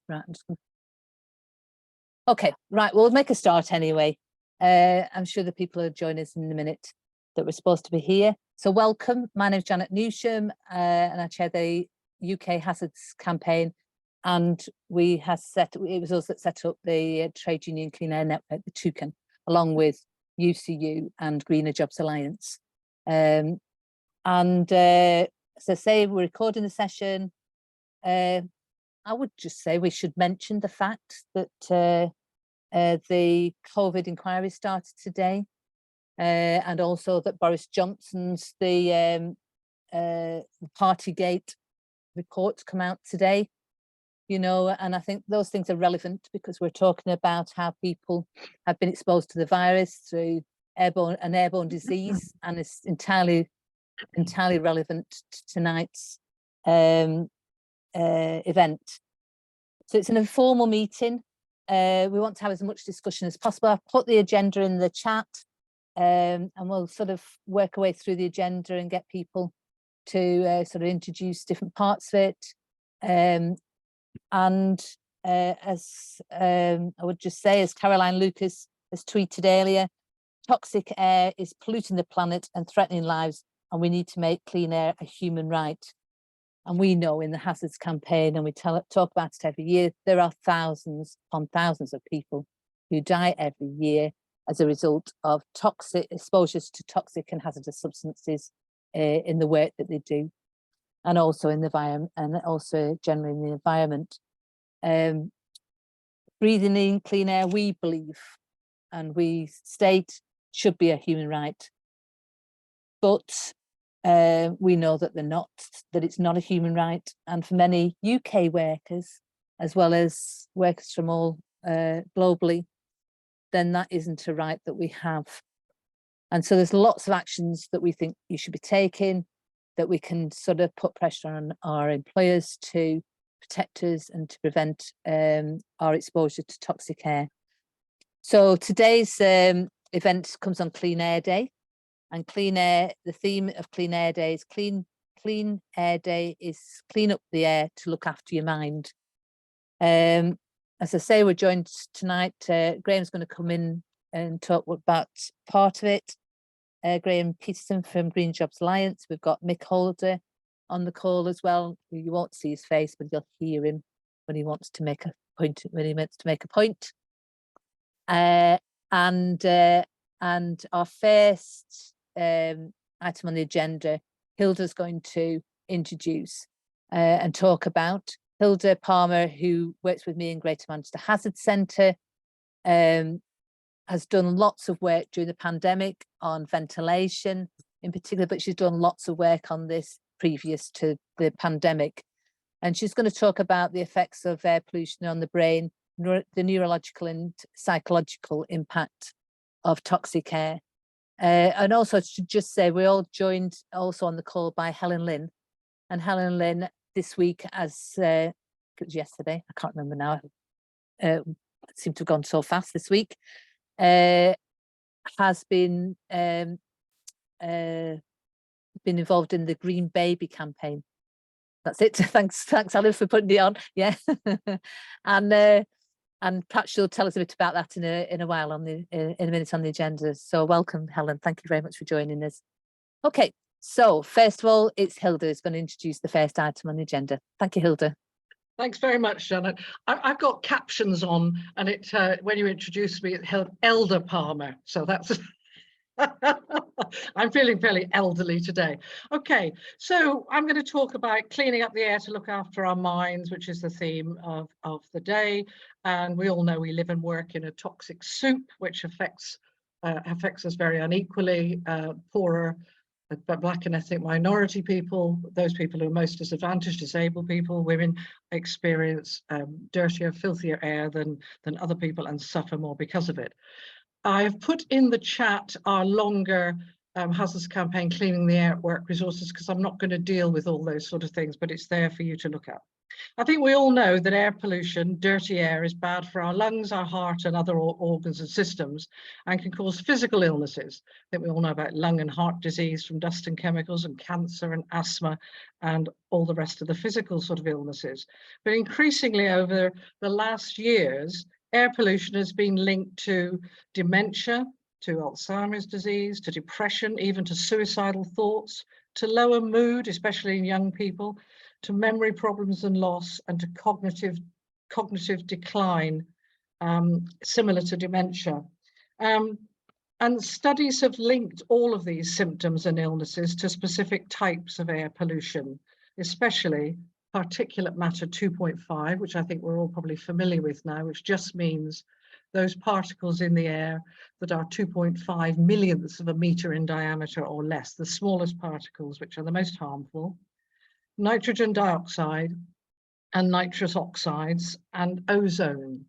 Right. Okay, right, we'll make a start anyway. I'm sure the people will join us in a minute that we're supposed to be here. So welcome, my name is Janet Newsham, and I chair the UK Hazards Campaign. And it was us that set up the Trade Union Clean Air Network, the TUCAN, along with UCU and Greener Jobs Alliance. As I say, we're recording the session. I would just say we should mention the fact that the COVID inquiry started today, and also that Boris Johnson's the Partygate reports come out today, you know, and I think those things are relevant because we're talking about how people have been exposed to the virus through an airborne disease, and it's entirely relevant to tonight's event. So it's an informal meeting. We want to have as much discussion as possible. I've put the agenda in the chat, and we'll sort of work our way through the agenda and get people to sort of introduce different parts of it. As I would just say, as Caroline Lucas has tweeted earlier, toxic air is polluting the planet and threatening lives, and we need to make clean air a human right. And we know in the Hazards Campaign, and we talk about it every year, there are thousands upon thousands of people who die every year as a result of toxic exposures to toxic and hazardous substances in the work that they do, and also in the environment, and also generally in the environment. Breathing in clean air, we believe, and we state, should be a human right. But we know that it's not a human right, and for many UK workers, as well as workers from all globally, then that isn't a right that we have. And so there's lots of actions that we think you should be taking, that we can sort of put pressure on our employers to protect us and to prevent our exposure to toxic air. So today's event comes on Clean Air Day. And clean air, the theme of Clean Air Day is Clean Air Day is clean up the air to look after your mind. As I say, we're joined tonight. Graham's going to come in and talk about part of it. Graham Peterson from Green Jobs Alliance. We've got Mick Holder on the call as well. You won't see his face, but you'll hear him when he wants to make a point. And our first item on the agenda, Hilda's going to introduce and talk about. Hilda Palmer, who works with me in Greater Manchester Hazard Centre, has done lots of work during the pandemic on ventilation in particular, but she's done lots of work on this previous to the pandemic. And she's going to talk about the effects of air pollution on the brain, the neurological and psychological impact of toxic air. And also, I should just say, we're all joined also on the call by Helen Lynn. And Helen Lynn this week, as it was yesterday, I can't remember now, it seemed to have gone so fast this week, has been involved in the Green Baby campaign. That's it. Thanks, Helen, for putting it on. Yeah. And perhaps she'll tell us a bit about that in a while in a minute on the agenda. So welcome, Helen. Thank you very much for joining us. Okay, so first of all, it's Hilda who's going to introduce the first item on the agenda. Thank you, Hilda. Thanks very much, Janet. I've got captions on, and it when you introduced me, it held Elder Palmer. So that's I'm feeling fairly elderly today. Okay, so I'm going to talk about cleaning up the air to look after our minds, which is the theme of the day. And we all know we live and work in a toxic soup, which affects us very unequally. Poorer, but Black and ethnic minority people, those people who are most disadvantaged, disabled people, women, experience dirtier, filthier air than other people and suffer more because of it. I've put in the chat our longer Hazards Campaign Cleaning the Air at Work resources, because I'm not going to deal with all those sort of things, but it's there for you to look at. I think we all know that air pollution, dirty air, is bad for our lungs, our heart, and other organs and systems, and can cause physical illnesses. I think we all know about lung and heart disease from dust and chemicals, and cancer and asthma, and all the rest of the physical sort of illnesses. But increasingly over the last years, air pollution has been linked to dementia, to Alzheimer's disease, to depression, even to suicidal thoughts, to lower mood, especially in young people, to memory problems and loss, and to cognitive decline, similar to dementia. And studies have linked all of these symptoms and illnesses to specific types of air pollution, especially particulate matter 2.5, which I think we're all probably familiar with now, which just means those particles in the air that are 2.5 millionths of a meter in diameter or less, the smallest particles, which are the most harmful. Nitrogen dioxide and nitrous oxides and ozone.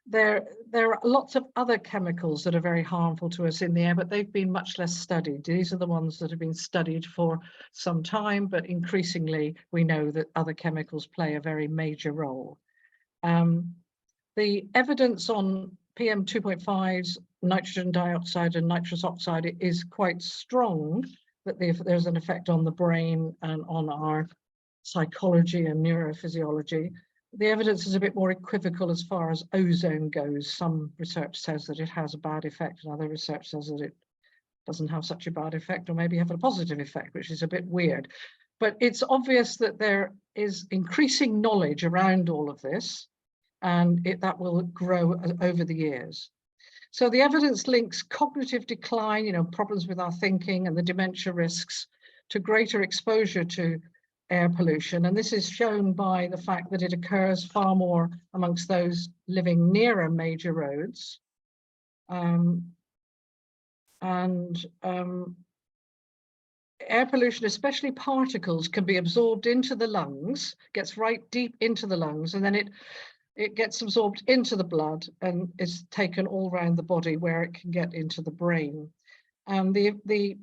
There are lots of other chemicals that are very harmful to us in the air, but they've been much less studied. These are the ones that have been studied for some time, but increasingly we know that other chemicals play a very major role. The evidence on PM 2.5s, nitrogen dioxide and nitrous oxide is quite strong, that there's an effect on the brain and on our psychology and neurophysiology. The evidence is a bit more equivocal as far as ozone goes. Some research says that it has a bad effect, and other research says that it doesn't have such a bad effect, or maybe have a positive effect, which is a bit weird. But it's obvious that there is increasing knowledge around all of this, and that will grow over the years. So the evidence links cognitive decline, problems with our thinking and the dementia risks, to greater exposure to air pollution. And this is shown by the fact that it occurs far more amongst those living nearer major roads. Air pollution, especially particles, can be absorbed into the lungs, gets right deep into the lungs, and then it gets absorbed into the blood and is taken all around the body where it can get into the brain. And the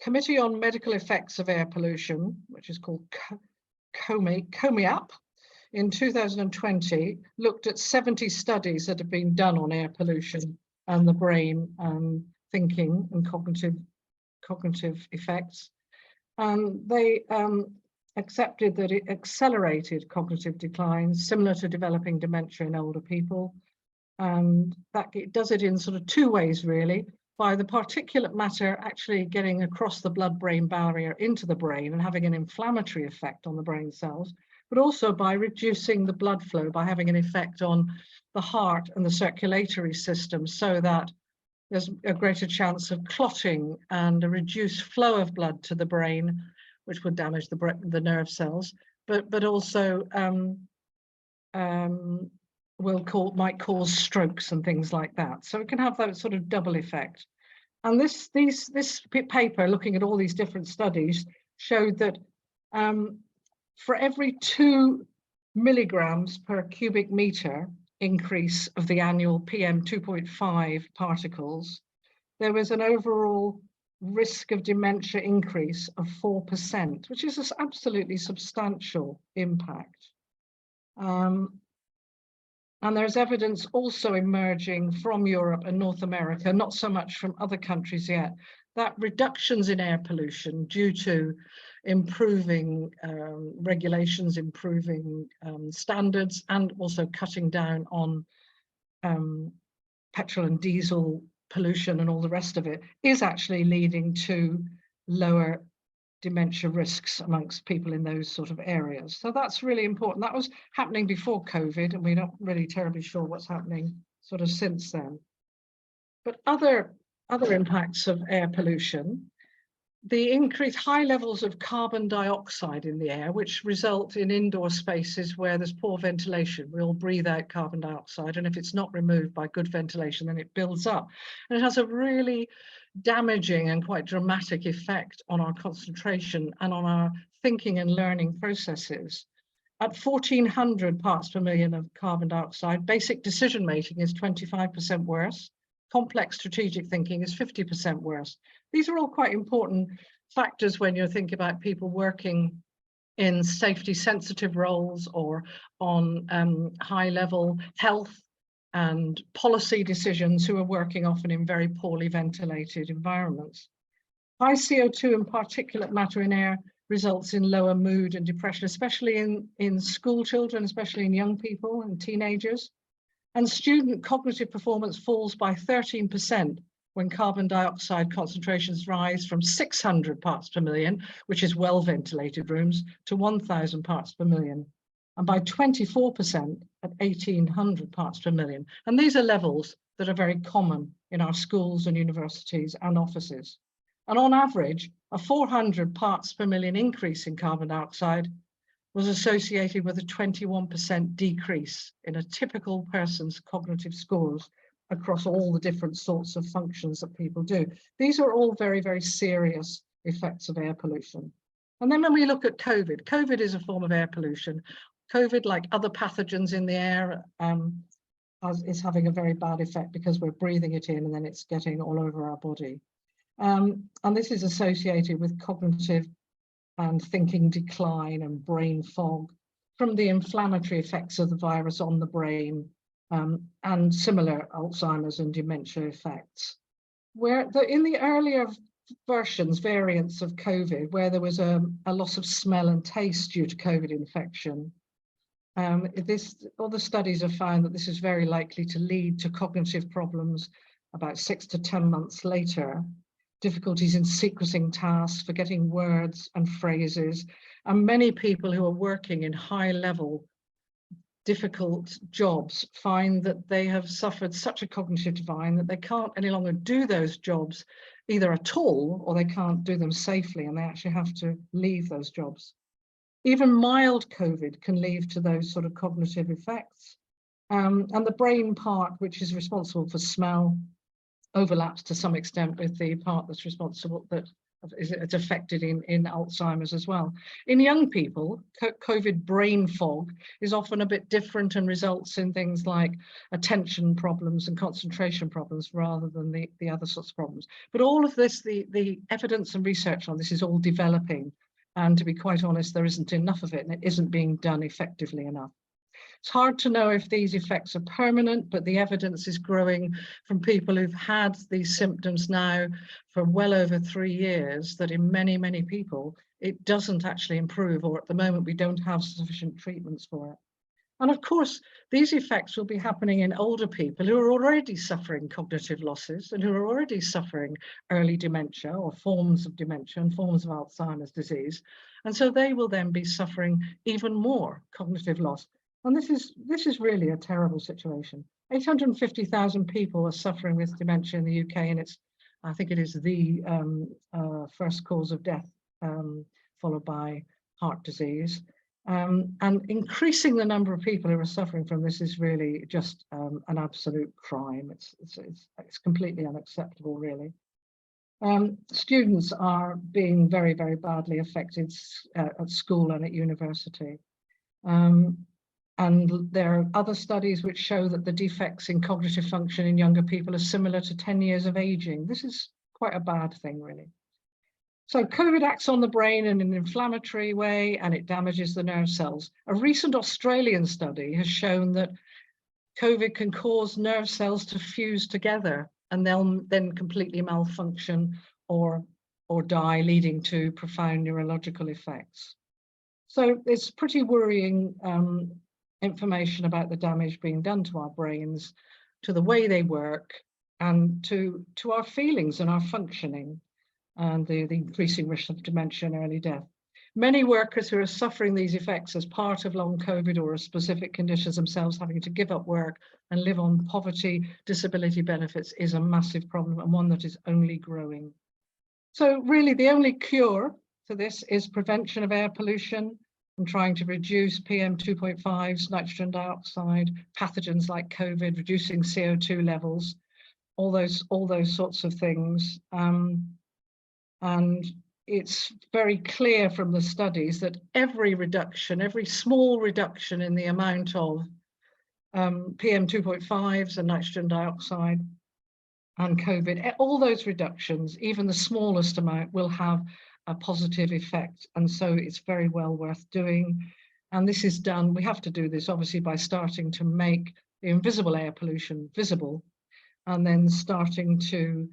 Committee on Medical Effects of Air Pollution, which is called COMIAP, in 2020 looked at 70 studies that have been done on air pollution and the brain and thinking and cognitive effects. And they accepted that it accelerated cognitive decline, similar to developing dementia in older people. And that it does it in sort of two ways, really, by the particulate matter actually getting across the blood-brain barrier into the brain and having an inflammatory effect on the brain cells, but also by reducing the blood flow, by having an effect on the heart and the circulatory system, so that there's a greater chance of clotting and a reduced flow of blood to the brain, which would damage the nerve cells, but also might cause strokes and things like that. So it can have that sort of double effect. And this paper, looking at all these different studies, showed that for every 2 milligrams per cubic meter increase of the annual PM 2.5 particles, there was an overall risk of dementia increase of 4%, which is an absolutely substantial impact. And there's evidence also emerging from Europe and North America, not so much from other countries yet, that reductions in air pollution due to improving regulations, improving standards, and also cutting down on petrol and diesel pollution and all the rest of it, is actually leading to lower dementia risks amongst people in those sort of areas. So that's really important. That was happening before COVID, and we're not really terribly sure what's happening sort of since then. But other impacts of air pollution, the increased high levels of carbon dioxide in the air, which result in indoor spaces where there's poor ventilation. We all breathe out carbon dioxide, and if it's not removed by good ventilation, then it builds up. And it has a really damaging and quite dramatic effect on our concentration and on our thinking and learning processes. At 1400 parts per million of carbon dioxide, basic decision making is 25% worse. Complex strategic thinking is 50% worse. These are all quite important factors when you're thinking about people working in safety sensitive roles or on high level health and policy decisions who are working often in very poorly ventilated environments. High CO2 and particulate matter in air results in lower mood and depression, especially in school children, especially in young people and teenagers. And student cognitive performance falls by 13% when carbon dioxide concentrations rise from 600 parts per million, which is well-ventilated rooms, to 1,000 parts per million, and by 24% at 1,800 parts per million. And these are levels that are very common in our schools and universities and offices. And on average, a 400 parts per million increase in carbon dioxide was associated with a 21% decrease in a typical person's cognitive scores across all the different sorts of functions that people do. These are all very, very serious effects of air pollution. And then when we look at COVID, COVID is a form of air pollution. COVID, like other pathogens in the air, is having a very bad effect because we're breathing it in and then it's getting all over our body. And this is associated with cognitive and thinking decline and brain fog from the inflammatory effects of the virus on the brain, and similar Alzheimer's and dementia effects. In the earlier variants of COVID, where there was a loss of smell and taste due to COVID infection, other studies have found that this is very likely to lead to cognitive problems about 6 to 10 months later, difficulties in sequencing tasks, forgetting words and phrases, and many people who are working in high-level, difficult jobs find that they have suffered such a cognitive decline that they can't any longer do those jobs either at all, or they can't do them safely, and they actually have to leave those jobs. Even mild COVID can lead to those sort of cognitive effects. And the brain part, which is responsible for smell, overlaps to some extent with the part that's responsible, that it's affected in Alzheimer's as well. In young people, COVID brain fog is often a bit different and results in things like attention problems and concentration problems rather than the other sorts of problems. But all of this, the evidence and research on this is all developing. And to be quite honest, there isn't enough of it, and it isn't being done effectively enough. It's hard to know if these effects are permanent, but the evidence is growing from people who've had these symptoms now for well over 3 years, that in many, many people, it doesn't actually improve, or at the moment, we don't have sufficient treatments for it. And of course, these effects will be happening in older people who are already suffering cognitive losses and who are already suffering early dementia or forms of dementia and forms of Alzheimer's disease. And so they will then be suffering even more cognitive loss. And this is really a terrible situation. 850,000 people are suffering with dementia in the UK, and I think it is the first cause of death, followed by heart disease. And increasing the number of people who are suffering from this is really just an absolute crime. It's completely unacceptable, really. Students are being very, very badly affected at school and at university. And there are other studies which show that the defects in cognitive function in younger people are similar to 10 years of aging. This is quite a bad thing, really. So COVID acts on the brain in an inflammatory way, and it damages the nerve cells. A recent Australian study has shown that COVID can cause nerve cells to fuse together, and they'll then completely malfunction or die, leading to profound neurological effects. So it's pretty worrying information about the damage being done to our brains, to the way they work, and to our feelings and our functioning, and the increasing risk of dementia and early death. Many workers who are suffering these effects as part of long COVID or specific conditions themselves having to give up work and live on poverty, disability benefits is a massive problem, and one that is only growing. So really the only cure to this is prevention of air pollution and trying to reduce PM2.5s, nitrogen dioxide, pathogens like COVID, reducing CO2 levels, all those sorts of things. And it's very clear from the studies that every small reduction in the amount of PM2.5s and nitrogen dioxide and COVID, all those reductions, even the smallest amount, will have a positive effect. And so it's very well worth doing. And this is done, we have to do this obviously by starting to make the invisible air pollution visible, and then starting to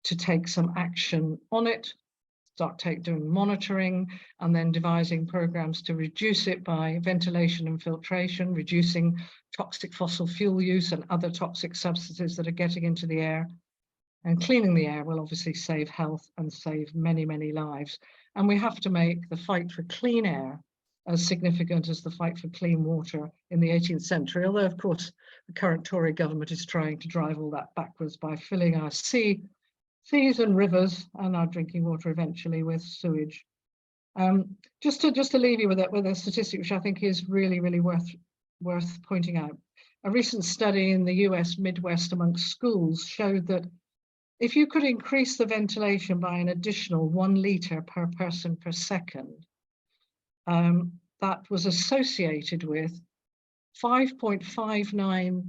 take some action on it, start doing monitoring, and then devising programs to reduce it by ventilation and filtration, reducing toxic fossil fuel use and other toxic substances that are getting into the air. And cleaning the air will obviously save health and save many, many lives. And we have to make the fight for clean air as significant as the fight for clean water in the 18th century, although of course the current Tory government is trying to drive all that backwards by filling our seas and rivers and our drinking water eventually with sewage. Just to leave you with a statistic which I think is really, really worth pointing out. A recent study in the US Midwest amongst schools showed that if you could increase the ventilation by an additional 1 litre per person per second, that was associated with 5.59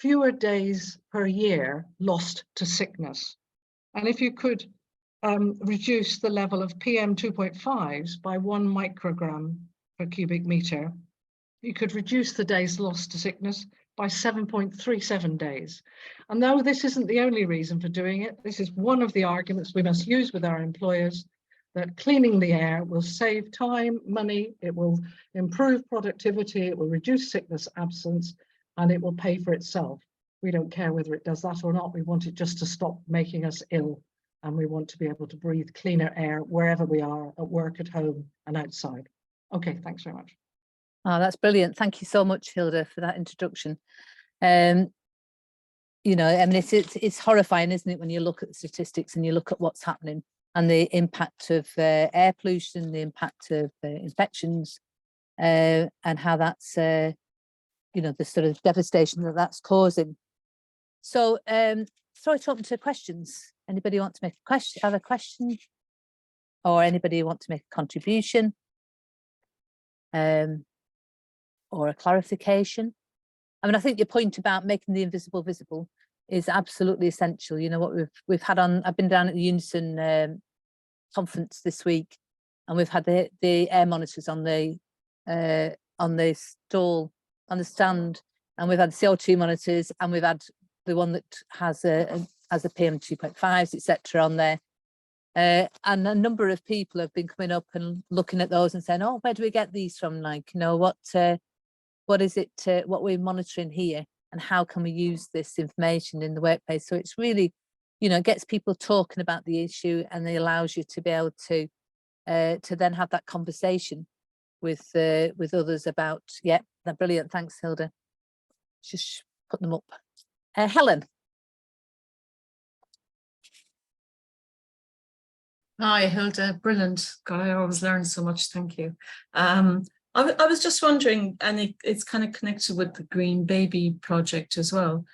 fewer days per year lost to sickness. And if you could reduce the level of PM 2.5s by 1 microgram per cubic meter, you could reduce the days lost to sickness by 7.37 days. And though this isn't the only reason for doing it, this is one of the arguments we must use with our employers, that cleaning the air will save time, money, it will improve productivity, it will reduce sickness absence, and it will pay for itself. We don't care whether it does that or not. We want it just to stop making us ill. And we want to be able to breathe cleaner air wherever we are, at work, at home, and outside. Okay, thanks very much. Oh, that's brilliant. Thank you so much, Hilda, for that introduction. You know, I mean, it's horrifying, isn't it, when you look at the statistics and you look at what's happening and the impact of air pollution, the impact of infections, and how that's, you know, the sort of devastation that that's causing. So, sorry to open to questions. Anybody want to make a question? Have a question, or anybody want to make a contribution, or a clarification? I mean, I think your point about making the invisible visible is absolutely essential. You know what we've had on. I've been down at the Unison conference this week, and we've had the air monitors on the stall, on the stand, and we've had CO2 monitors, and we've had the one that has a PM 2.5s, etc. on there. And a number of people have been coming up and looking at those and saying, "Oh, where do we get these from? Like, you know, what is it? What we're monitoring here, and how can we use this information in the workplace?" So it's really, you know, it gets people talking about the issue, and it allows you to be able to then have that conversation with others about. Yeah, they're brilliant. Thanks, Hilda. Just put them up. Helen. Hi, Hilda, brilliant. God, I always learn so much, thank you. I was just wondering, and it's kind of connected with the Green Baby project as well.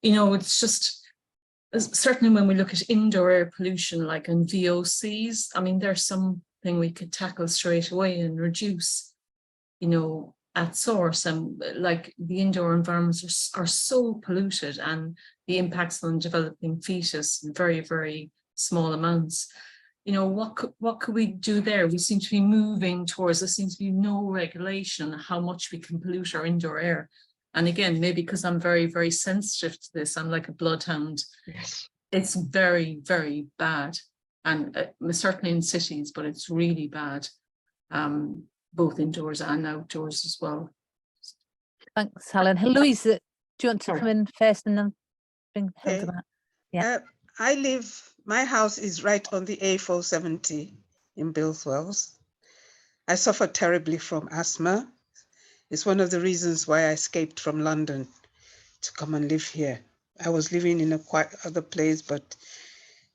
You know, it's just, certainly when we look at indoor air pollution, like in VOCs, I mean, there's something we could tackle straight away and reduce, you know, at source. And like the indoor environments are so polluted, and the impacts on developing fetus in very, very small amounts. You know, what could we do there? We seem to be moving towards, there seems to be no regulation how much we can pollute our indoor air. And again, maybe because I'm very, very sensitive to this, I'm like a bloodhound. Yes. It's very, very bad. And certainly in cities, but it's really bad, both indoors and outdoors as well. Thanks, Helen. Hey, Louise, do you want to come in first and then bring Hilda back? Yeah. My house is right on the A470 in Billswells. I suffer terribly from asthma. It's one of the reasons why I escaped from London to come and live here. I was living in a quite other place, but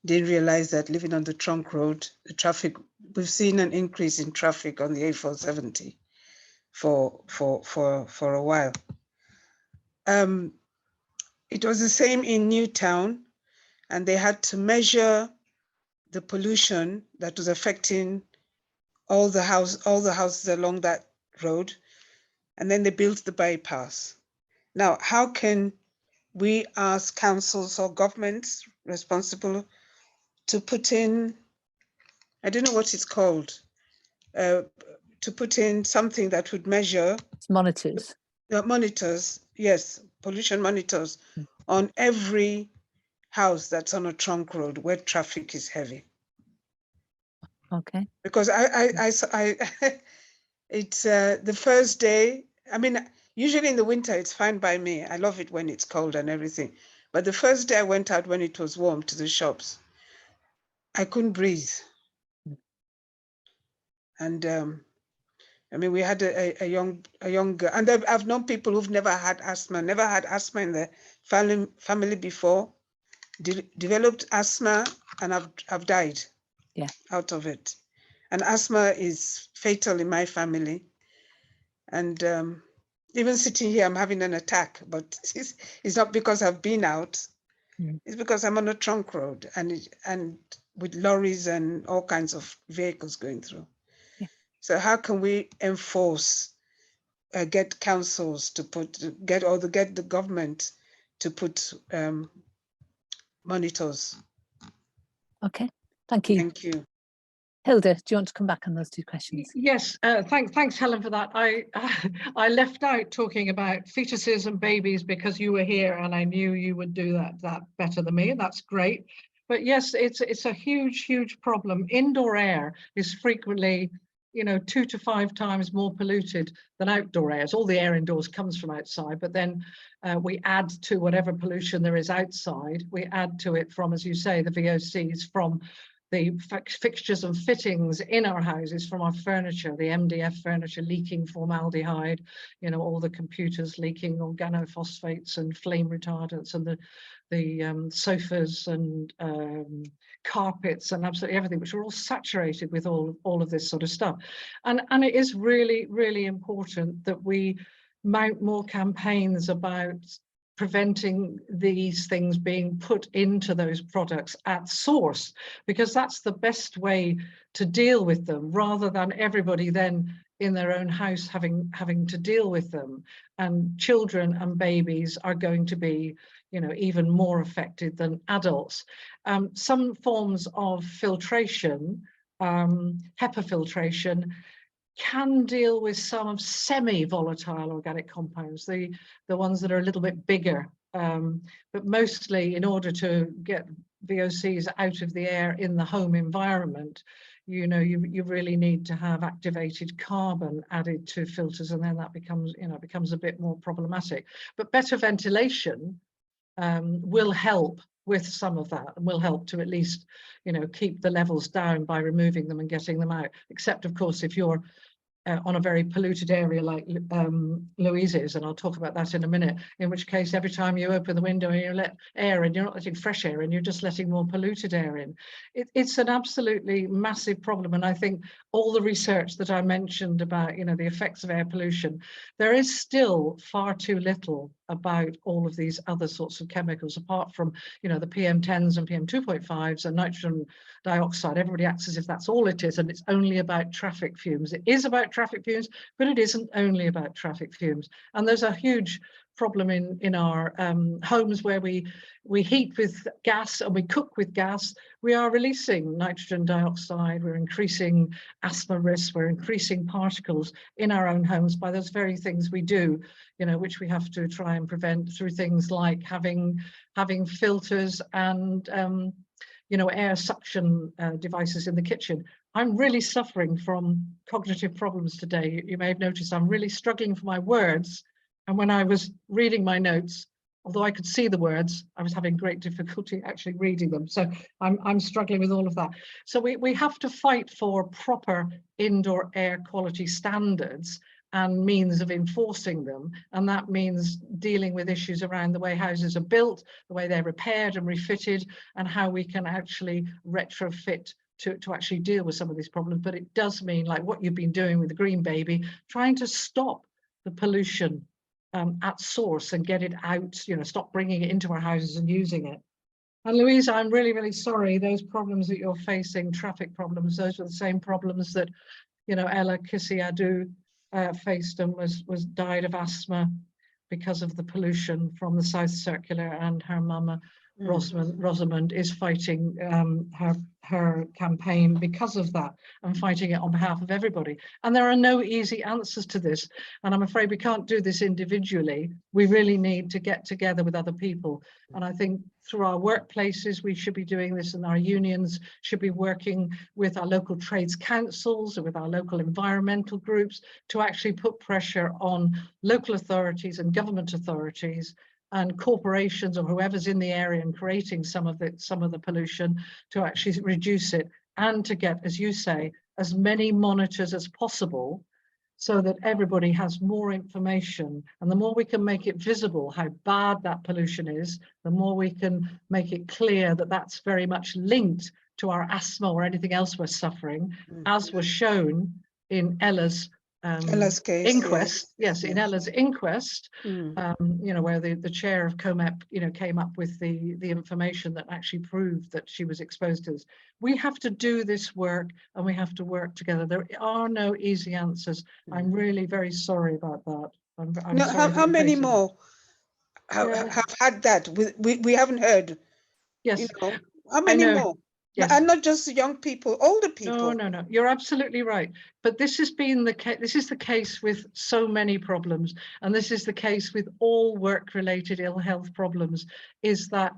didn't realize that living on the trunk road, the traffic, we've seen an increase in traffic on the A470 for a while. It was the same in Newtown, and they had to measure the pollution that was affecting all the houses along that road, and then they built the bypass. Now, how can we ask councils or governments responsible to put in I don't know what it's called, to put in something that would measure It's monitors. monitors, yes, pollution monitors on every house that's on a trunk road where traffic is heavy. Okay. Because it's the first day. I mean, usually in the winter it's fine by me. I love it when it's cold and everything. But the first day I went out when it was warm to the shops, I couldn't breathe. And I mean, we had a young girl, and I've known people who've never had asthma in their family before, developed asthma, and I've died out of it. And asthma is fatal in my family. And even sitting here, I'm having an attack, but it's not because I've been out. It's because I'm on a trunk road and with lorries and all kinds of vehicles going through. Yeah. So how can we enforce, get councils to get the government to put monitors? Okay, thank you. Thank you. Hilda, do you want to come back on those two questions? Yes, thanks, Helen, for that. I left out talking about fetuses and babies because you were here, and I knew you would do that better than me, and that's great. But yes, it's a huge problem. Indoor air is frequently, 2 to 5 times more polluted than outdoor air. So all the air indoors comes from outside, but then we add to whatever pollution there is outside. We add to it from, as you say, the VOCs from the fixtures and fittings in our houses, from our furniture, the MDF furniture leaking formaldehyde, all the computers leaking organophosphates and flame retardants, and the sofas and carpets and absolutely everything, which are all saturated with all of this sort of stuff. And it is really important that we mount more campaigns about preventing these things being put into those products at source, because that's the best way to deal with them, rather than everybody then in their own house having to deal with them. And children and babies are going to be, even more affected than adults. Some forms of filtration, HEPA filtration, can deal with some of semi-volatile organic compounds, the ones that are a little bit bigger, but mostly in order to get VOCs out of the air in the home environment, you really need to have activated carbon added to filters, and then that becomes a bit more problematic. But better ventilation will help with some of that, and will help to at least keep the levels down by removing them and getting them out, except of course if you're on a very polluted area like Louise is, and I'll talk about that in a minute, in which case every time you open the window and you let air in, you're not letting fresh air in, you're just letting more polluted air in. It's an absolutely massive problem, and I think all the research that I mentioned about the effects of air pollution, there is still far too little about all of these other sorts of chemicals, apart from the PM10s and PM2.5s and nitrogen dioxide. Everybody acts as if that's all it is, and it's only about traffic fumes. It is about traffic fumes, but it isn't only about traffic fumes. And there's a huge problem in our homes where we heat with gas and we cook with gas. We are releasing nitrogen dioxide, we're increasing asthma risks, we're increasing particles in our own homes by those very things we do, which we have to try and prevent through things like having filters and air suction devices in the kitchen. I'm really suffering from cognitive problems today. You may have noticed I'm really struggling for my words. And when I was reading my notes, although I could see the words, I was having great difficulty actually reading them. So I'm struggling with all of that. So we have to fight for proper indoor air quality standards and means of enforcing them. And that means dealing with issues around the way houses are built, the way they're repaired and refitted, and how we can actually retrofit to actually deal with some of these problems. But it does mean, like what you've been doing with the Green Baby, trying to stop the pollution at source and get it out, stop bringing it into our houses and using it. And Louise, I'm really sorry, those problems that you're facing, traffic problems, those were the same problems that, Ella Kissy-Adu faced and died of asthma because of the pollution from the South Circular, and her mama Rosamond is fighting her campaign because of that, and fighting it on behalf of everybody. And there are no easy answers to this. And I'm afraid we can't do this individually. We really need to get together with other people. And I think through our workplaces, we should be doing this, and our unions should be working with our local trades councils and with our local environmental groups to actually put pressure on local authorities and government authorities and corporations, or whoever's in the area and creating some of the pollution, to actually reduce it, and to get, as you say, as many monitors as possible, so that everybody has more information. And the more we can make it visible how bad that pollution is, the more we can make it clear that that's very much linked to our asthma or anything else we're suffering, as was shown in Ella's case, inquest. Yes, in Ella's inquest, Mm. you know, where the chair of COMEP, you know, came up with the information that actually proved that she was exposed to this. We have to do this work, and we have to work together. There are no easy answers. I'm really very sorry about that. I'm No, sorry how many facing it. more have had that? We haven't heard. Yes, You know, how many know. more? Yes. And not just young people, older people. No, you're absolutely right. But this has been the case. This is the case with so many problems, and this is the case with all work-related ill health problems, is that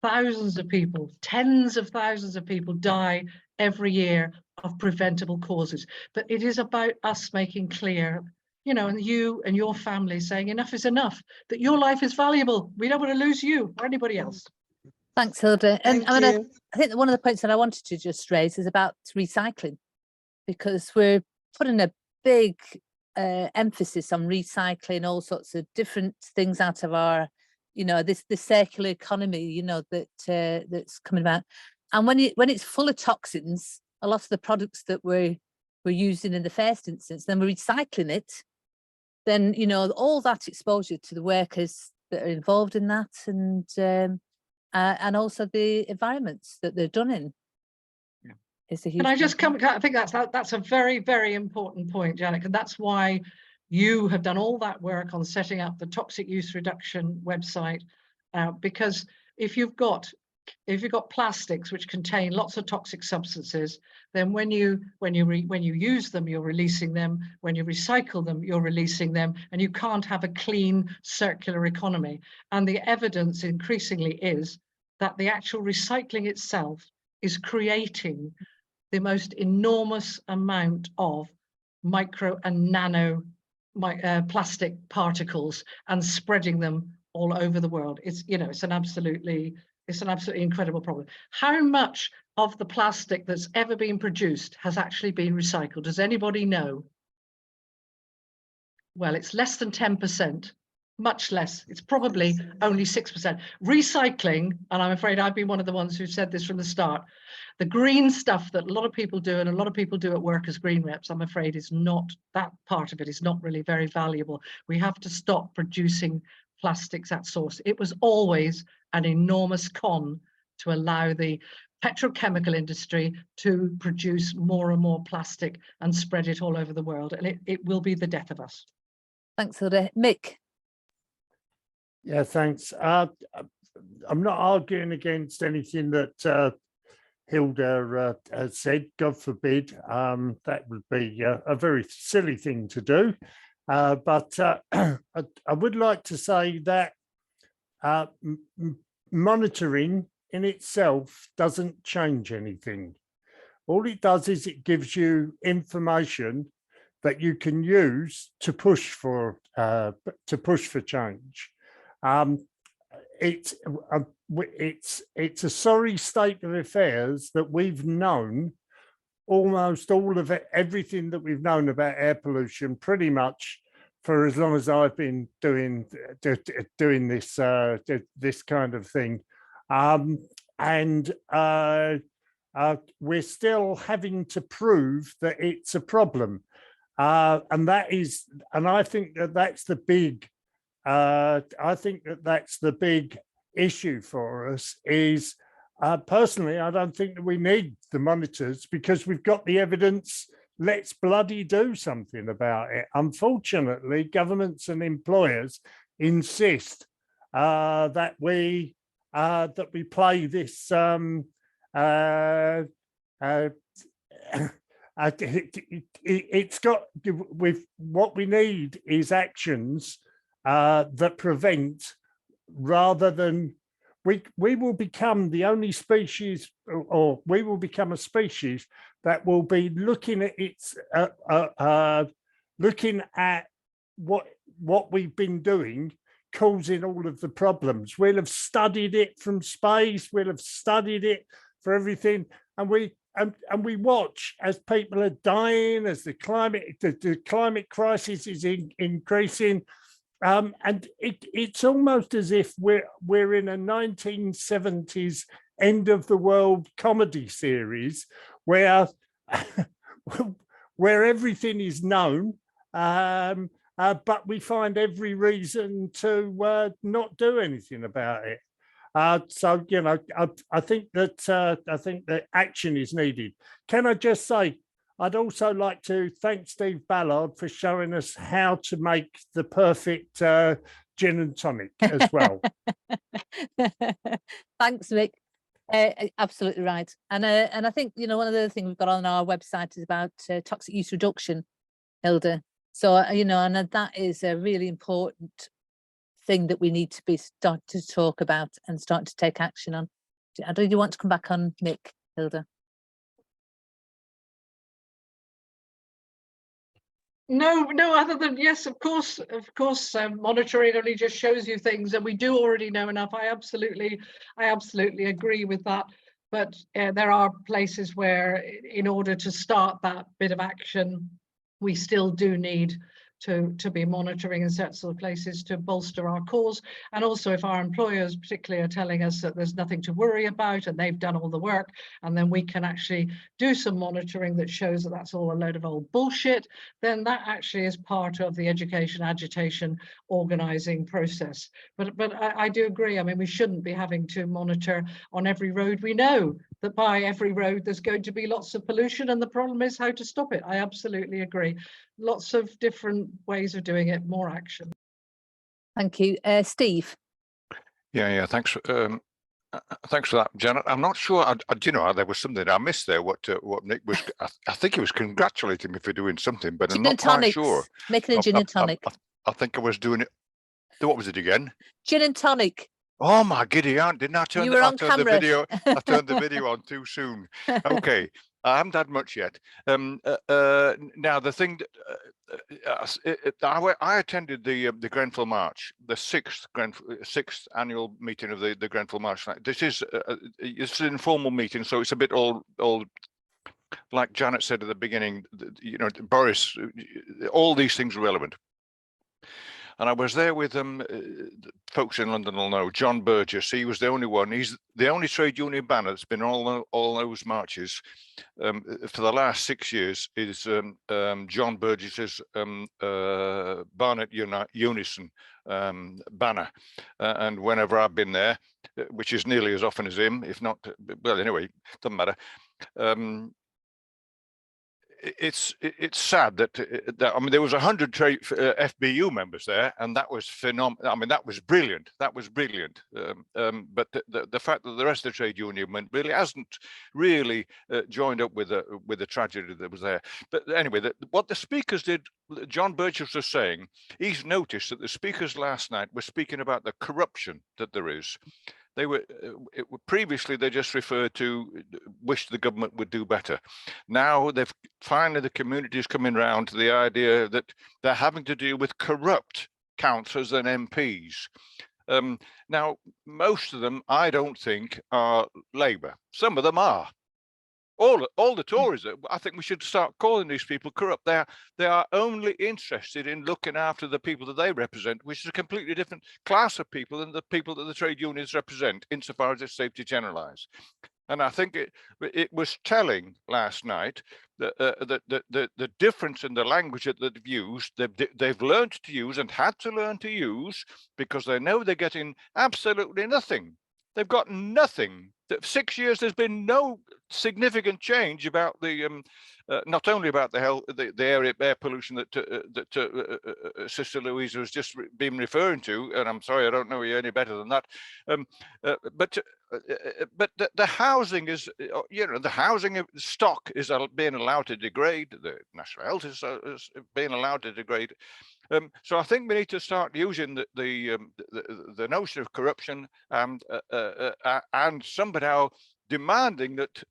thousands of people, tens of thousands of people die every year of preventable causes. But it is about us making clear, you know, and you and your family saying enough is enough, that your life is valuable. We don't want to lose you or anybody else. Thanks, Hilda. And Thank you. I think that one of the points that I wanted to just raise is about recycling, because we're putting a big emphasis on recycling all sorts of different things out of our, you know, this circular economy, you know, that that's coming about. And when it's full of toxins, a lot of the products that we're using in the first instance, then we're recycling it, then, you know, all that exposure to the workers that are involved in that, and also the environments that they're done in. Yeah. Is a huge. Can I just concern. come? I think that's a very, very important point, Janet, and that's why you have done all that work on setting up the toxic use reduction website, because if you've got plastics which contain lots of toxic substances, then when you use them, you're releasing them. When you recycle them, you're releasing them, and you can't have a clean circular economy. And the evidence increasingly is that the actual recycling itself is creating the most enormous amount of micro and nano plastic particles and spreading them all over the world. It's, you know, it's an absolutely incredible problem. How much of the plastic that's ever been produced has actually been recycled? Does anybody know? Well, it's less than 10%, much less. It's probably only 6%. Recycling, and I'm afraid I've been one of the ones who said this from the start, the green stuff that a lot of people do, and a lot of people do at work as green reps, I'm afraid is not, that part of it is not really very valuable. We have to stop producing plastics at source. It was always an enormous con to allow the petrochemical industry to produce more and more plastic and spread it all over the world, and it will be the death of us. Thanks, Hilda. Mick. Yeah, thanks. I'm not arguing against anything that Hilda has said. God forbid, that would be a very silly thing to do. But I would like to say that monitoring in itself doesn't change anything. All it does is it gives you information that you can use to push for change. It's a sorry state of affairs that we've known almost all of it, everything that we've known about air pollution pretty much for as long as I've been doing this this kind of thing, and we're still having to prove that it's a problem, and I think that's the big. I think that's the big issue for us. Is personally, I don't think that we need the monitors because we've got the evidence. Let's bloody do something about it. Unfortunately, governments and employers insist that we that we play this it's got with what we need is actions that prevent, rather than we will become the only species, or we will become a species that will be looking at its looking at what we've been doing causing all of the problems. We'll have studied it from space, we'll have studied it for everything, and we watch as people are dying, as the climate crisis is increasing, and it's almost as if we're in a 1970s end of the world comedy series where where everything is known, but we find every reason to not do anything about it. So, you know, I think that action is needed. Can I just say, I'd also like to thank Steve Ballard for showing us how to make the perfect gin and tonic as well. Thanks, Mick. Absolutely right. And I think, you know, one of the other things we've got on our website is about toxic use reduction, Hilda. So, you know, and that is a really important thing that we need to be start to talk about and start to take action on. Do you want to come back on, Mick, Hilda? No, other than, yes, of course, monitoring only just shows you things, and we do already know enough. I absolutely agree with that. But there are places where, in order to start that bit of action, we still do need to be monitoring in certain sort of places to bolster our cause. And also, if our employers particularly are telling us that there's nothing to worry about and they've done all the work, and then we can actually do some monitoring that shows that that's all a load of old bullshit, then that actually is part of the education, agitation, organizing process. But I do agree. I mean, we shouldn't be having to monitor on every road. We know that by every road there's going to be lots of pollution, and the problem is how to stop it. I absolutely agree. Lots of different ways of doing it, more action. Thank you. Steve? Yeah, thanks. Thanks for that, Janet. I'm not sure. You know, there was something I missed there. What Nick was? I think he was congratulating me for doing something, but I'm not quite sure. Making a gin and tonic. I think I was doing it. What was it again? Gin and tonic. Oh my giddy aunt! Didn't I turn? You were on camera. The video. I turned the video on too soon. Okay, I haven't had much yet. Now the thing that I attended the Grenfell March, the sixth annual meeting of the Grenfell March. This is it's an informal meeting, so it's a bit all like Janet said at the beginning. You know, Boris, all these things are relevant. And I was there with folks in London will know, John Burgess. He was the only one. He's the only trade union banner that's been on all those marches for the last 6 years. Is John Burgess's Barnet Unison banner. And whenever I've been there, which is nearly as often as him, if not, well, anyway, doesn't matter. It's sad that I mean, there was 100 FBU members there, and that was phenomenal. I mean, that was brilliant. But the fact that the rest of the trade union movement really hasn't really joined up with the tragedy that was there. But anyway, what the speakers did, John Burgess was saying, he's noticed that the speakers last night were speaking about the corruption that there is. They were previously they just referred to wish the government would do better. Now they've finally, the community is coming round to the idea that they're having to deal with corrupt councillors and MPs. Now most of them I don't think are Labour. Some of them are. All the Tories, I think we should start calling these people corrupt. They are only interested in looking after the people that they represent, which is a completely different class of people than the people that the trade unions represent, insofar as it's safety generalised. And I think it was telling last night that the difference in the language that they've used, they've learned to use and had to learn to use, because they know they're getting absolutely nothing. They've got nothing. that 6 years there's been no significant change about the not only about the health, the air pollution that Sister Louisa has just been referring to, and I'm sorry I don't know you any better than that, but the housing is, the housing stock is being allowed to degrade. The National Health is being allowed to degrade. So I think we need to start using the notion of corruption and somehow demanding that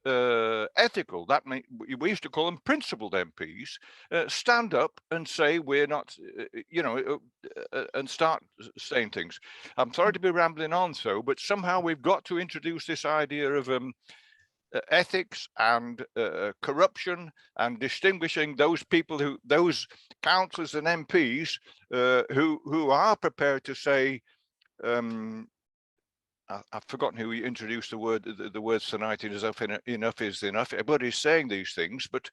ethical, that we used to call them principled MPs, stand up and say we're not, and start saying things. I'm sorry to be rambling on but somehow we've got to introduce this idea of ethics and corruption, and distinguishing those people those councillors and MPs who are prepared to say, I've forgotten who introduced the word tonight. Enough is enough. Everybody's saying these things, but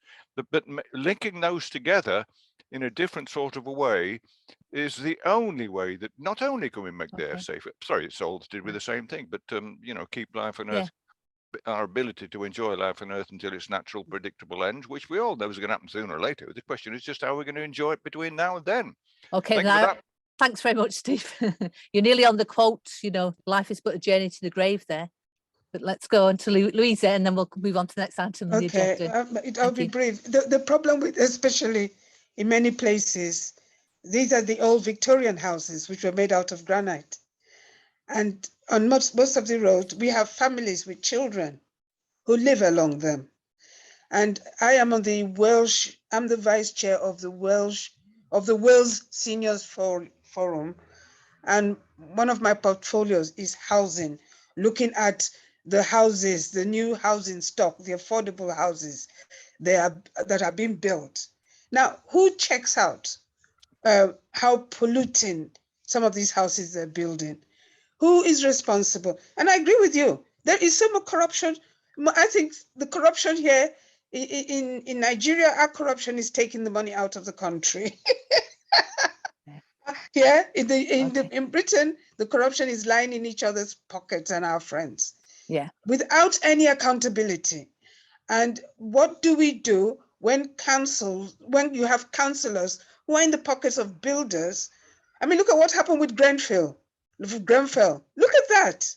linking those together in a different sort of a way is the only way that not only can we make the air safer. Sorry, it's all to do with the same thing, but keep life on Earth, our ability to enjoy life on Earth until its natural, predictable end, which we all know is going to happen sooner or later. The question is just how we're going to enjoy it between now and then. Okay, now, thanks very much, Steve. You're nearly on the quote, life is but a journey to the grave there. But let's go on to Louisa, and then we'll move on to the next item on the agenda. I'll be brief. The problem with, especially in many places, these are the old Victorian houses, which were made out of granite. And on most of the road, we have families with children who live along them. And I am on the I'm the vice chair of the Wales Seniors Forum. And one of my portfolios is housing, looking at the houses, the new housing stock, the affordable houses that are being built. Now, who checks out how polluting some of these houses they're building? Who is responsible? And I agree with you. There is some corruption. I think the corruption here in Nigeria, our corruption is taking the money out of the country. Here in Britain, the corruption is lying in each other's pockets and our friends. Yeah. Without any accountability. And what do we do when you have councillors who are in the pockets of builders? I mean, look at what happened with Grenfell. Look at that,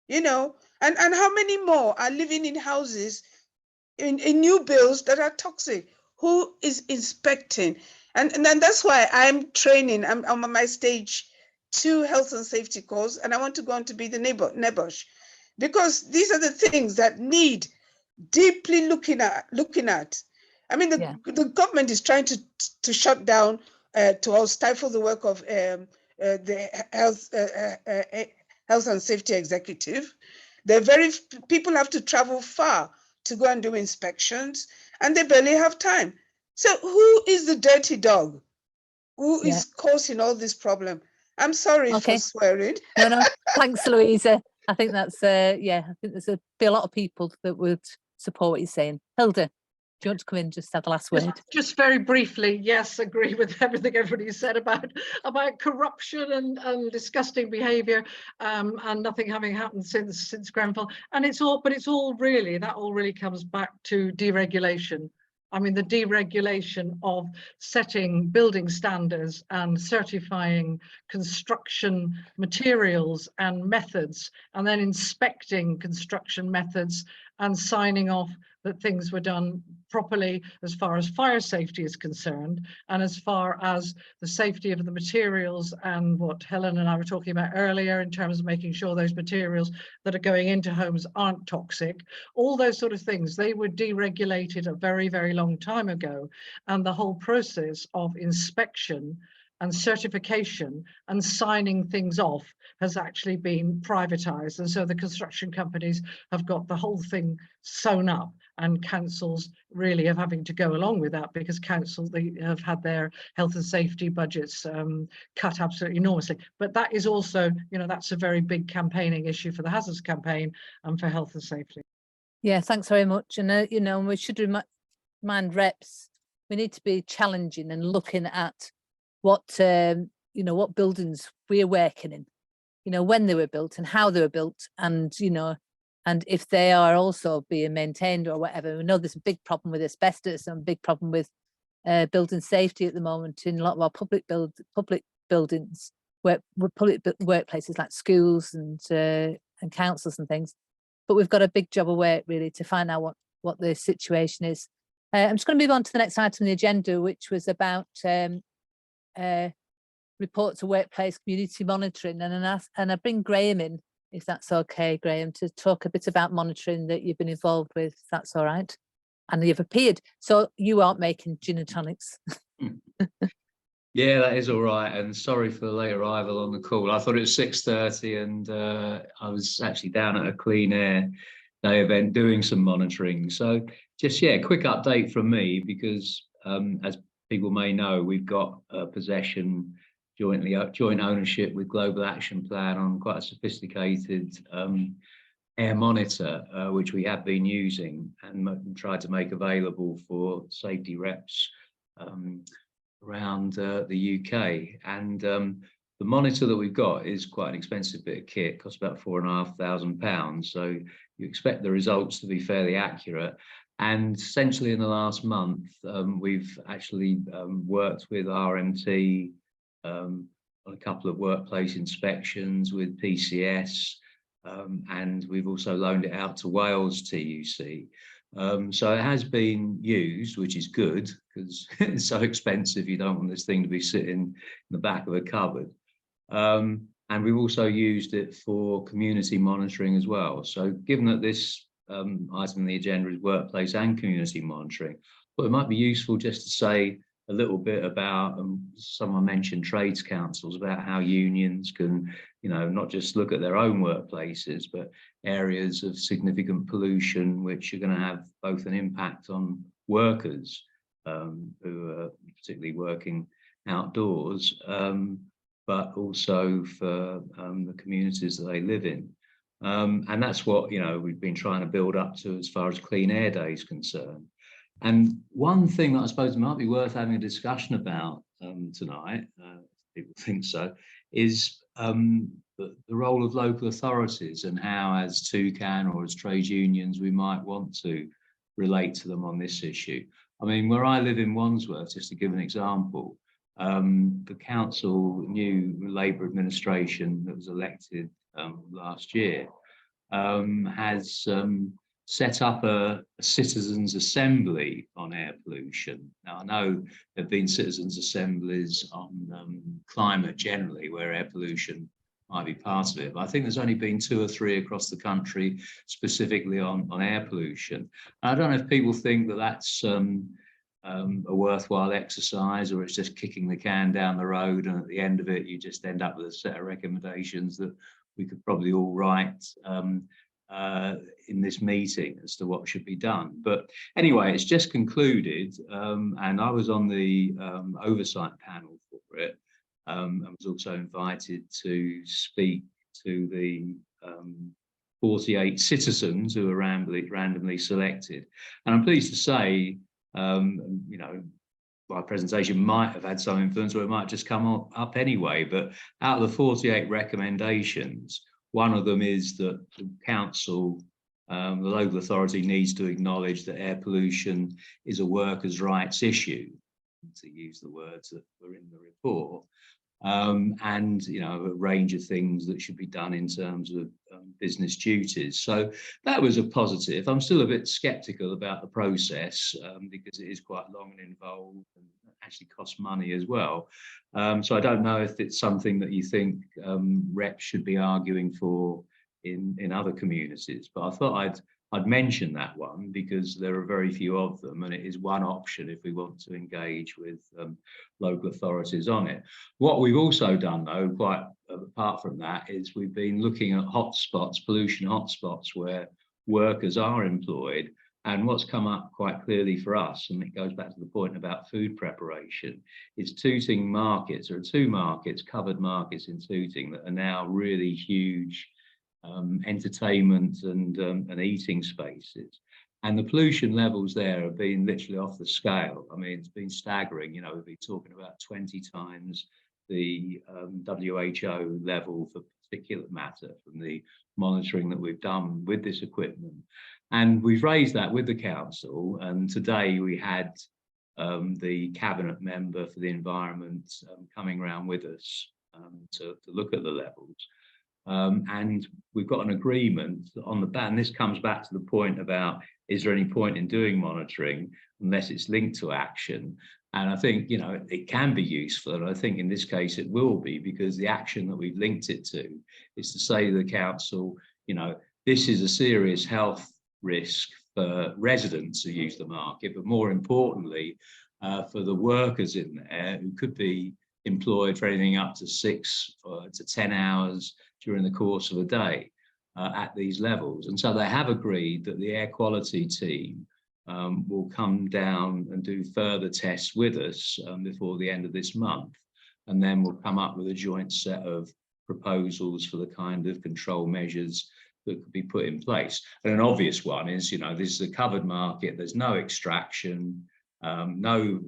and how many more are living in houses in new builds that are toxic? Who is inspecting? And that's why I'm training. I'm on my stage 2 health and safety course, and I want to go on to be the NEBOSH, because these are the things that need deeply looking at. I mean, the government is trying to shut down, to stifle the work of the health and safety executive. People have to travel far to go and do inspections, and they barely have time. So who is the dirty dog? Who is causing all this problem? I'm sorry for swearing. No, thanks, Louisa. I think that's I think there's a lot of people that would support what you're saying. Hilda, do you want to come in and just have the last word? Just very briefly, yes, agree with everything everybody said about corruption and disgusting behaviour, and nothing having happened since Grenfell. And it all really comes back to deregulation. I mean, the deregulation of setting building standards and certifying construction materials and methods, and then inspecting construction methods and signing off that things were done properly as far as fire safety is concerned, and as far as the safety of the materials and what Helen and I were talking about earlier in terms of making sure those materials that are going into homes aren't toxic. All those sort of things, they were deregulated a very, very long time ago. And the whole process of inspection and certification and signing things off has actually been privatized. And so the construction companies have got the whole thing sewn up, and councils really are having to go along with that, because councils, they have had their health and safety budgets cut absolutely enormously. But that is also, that's a very big campaigning issue for the Hazards campaign and for health and safety. Yeah, thanks very much. And we should remind reps, we need to be challenging and looking at what what buildings we're working in, when they were built and how they were built, and And if they are also being maintained or whatever, we know there's a big problem with asbestos and a big problem with building safety at the moment in a lot of our public buildings, public workplaces like schools and councils and things. But we've got a big job of work really to find out what the situation is. I'm just going to move on to the next item on the agenda, which was about report to workplace community monitoring, and I bring Graham in, if that's okay, Graham, to talk a bit about monitoring that you've been involved with, if that's all right. And you've appeared, so you aren't making gin and tonics. Yeah, that is all right. And sorry for the late arrival on the call. I thought it was 6:30 and I was actually down at a Clean Air Day event doing some monitoring. So just, yeah, quick update from me, because as people may know, we've got possession, joint ownership with Global Action Plan on quite a sophisticated air monitor, which we have been using and tried to make available for safety reps around the UK. And the monitor that we've got is quite an expensive bit of kit, costs about £4,500. So you expect the results to be fairly accurate. And essentially in the last month, we've actually worked with RMT on a couple of workplace inspections with PCS, and we've also loaned it out to Wales TUC. So it has been used, which is good, because it's so expensive. You don't want this thing to be sitting in the back of a cupboard. And we've also used it for community monitoring as well. So given that this item on the agenda is workplace and community monitoring, but it might be useful just to say a little bit about, someone mentioned trades councils, about how unions can, not just look at their own workplaces, but areas of significant pollution, which are going to have both an impact on workers who are particularly working outdoors, but also for the communities that they live in. And that's what, we've been trying to build up to as far as Clean Air Day is concerned. And one thing that I suppose might be worth having a discussion about tonight, if people think so, is the role of local authorities and how, as Toucan or as trade unions, we might want to relate to them on this issue. I mean, where I live in Wandsworth, just to give an example, the council, new Labour administration that was elected last year, has set up a citizens' assembly on air pollution. Now, I know there have been citizens' assemblies on climate generally, where air pollution might be part of it, but I think there's only been 2 or 3 across the country specifically on air pollution. And I don't know if people think that that's a worthwhile exercise, or it's just kicking the can down the road, and at the end of it you just end up with a set of recommendations that we could probably all write in this meeting as to what should be done. But anyway, it's just concluded, and I was on the oversight panel for it. I was also invited to speak to the 48 citizens who were randomly selected. And I'm pleased to say, my presentation might have had some influence, or it might just come up anyway. But out of the 48 recommendations, one of them is that the council, the local authority, needs to acknowledge that air pollution is a workers' rights issue, to use the words that were in the report, and a range of things that should be done in terms of business duties. So that was a positive. I'm still a bit sceptical about the process because it is quite long and involved and actually costs money as well. So I don't know if it's something that you think reps should be arguing for in other communities, but I thought I'd mention that one because there are very few of them, and it is one option if we want to engage with local authorities on it. What we've also done, though, quite apart from that, is we've been looking at hotspots, pollution hotspots, where workers are employed. And what's come up quite clearly for us, and it goes back to the point about food preparation, is Tooting markets. There are 2 markets, covered markets in Tooting, that are now really huge entertainment and eating spaces, and the pollution levels there have been literally off the scale. I mean, it's been staggering. We've been talking about 20 times the WHO level for particulate matter from the monitoring that we've done with this equipment. And we've raised that with the council, and today we had the cabinet member for the environment coming around with us to look at the levels. And we've got an agreement on the ban. This comes back to the point about, is there any point in doing monitoring unless it's linked to action? And I think, you know, it can be useful. And I think in this case it will be, because the action that we've linked it to is to say to the council, you know, this is a serious health risk for residents who use the market, but more importantly, for the workers in there who could be employed for anything up to 6 to 10 hours during the course of a day at these levels. And so they have agreed that the air quality team will come down and do further tests with us before the end of this month. And then we'll come up with a joint set of proposals for the kind of control measures that could be put in place. And an obvious one is, you know, this is a covered market, there's no extraction, no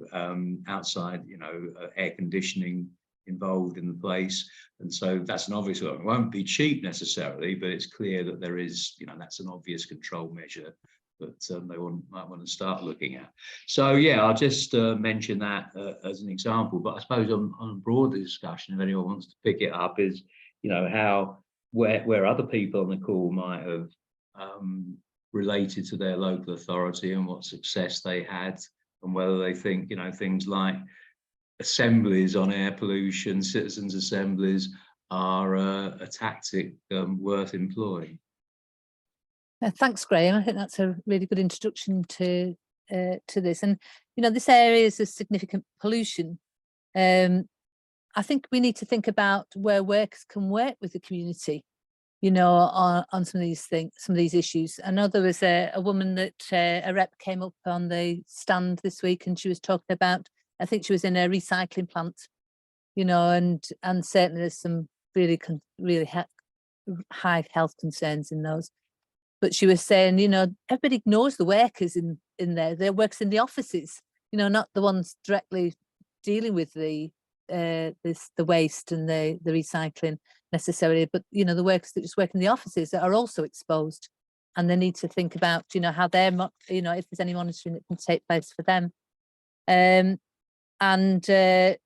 outside, you know, air conditioning involved in the place. And so that's an obvious one. It won't be cheap necessarily, but it's clear that there is, you know, that's an obvious control measure that they might want to start looking at. So yeah, I'll just mention that as an example. But I suppose on a broader discussion, if anyone wants to pick it up, is, you know, how where other people on the call might have related to their local authority and what success they had, and whether they think, you know, things like assemblies on air pollution, citizens' assemblies, are a tactic worth employing. Thanks, Graham. I think that's a really good introduction to this. And, you know, this area is a significant pollution. I think we need to think about where workers can work with the community, you know, on some of these things, some of these issues. I know there was a woman that a rep came up on the stand this week, and she was talking about, I think she was in a recycling plant, you know, and certainly there's some really high health concerns in those. But she was saying, you know, everybody ignores the workers in there. They works in the offices, you know, not the ones directly dealing with the waste and the recycling necessarily, but, you know, the workers that just work in the offices that are also exposed, and they need to think about, you know, how they're, you know, if there's any monitoring that can take place for them. And there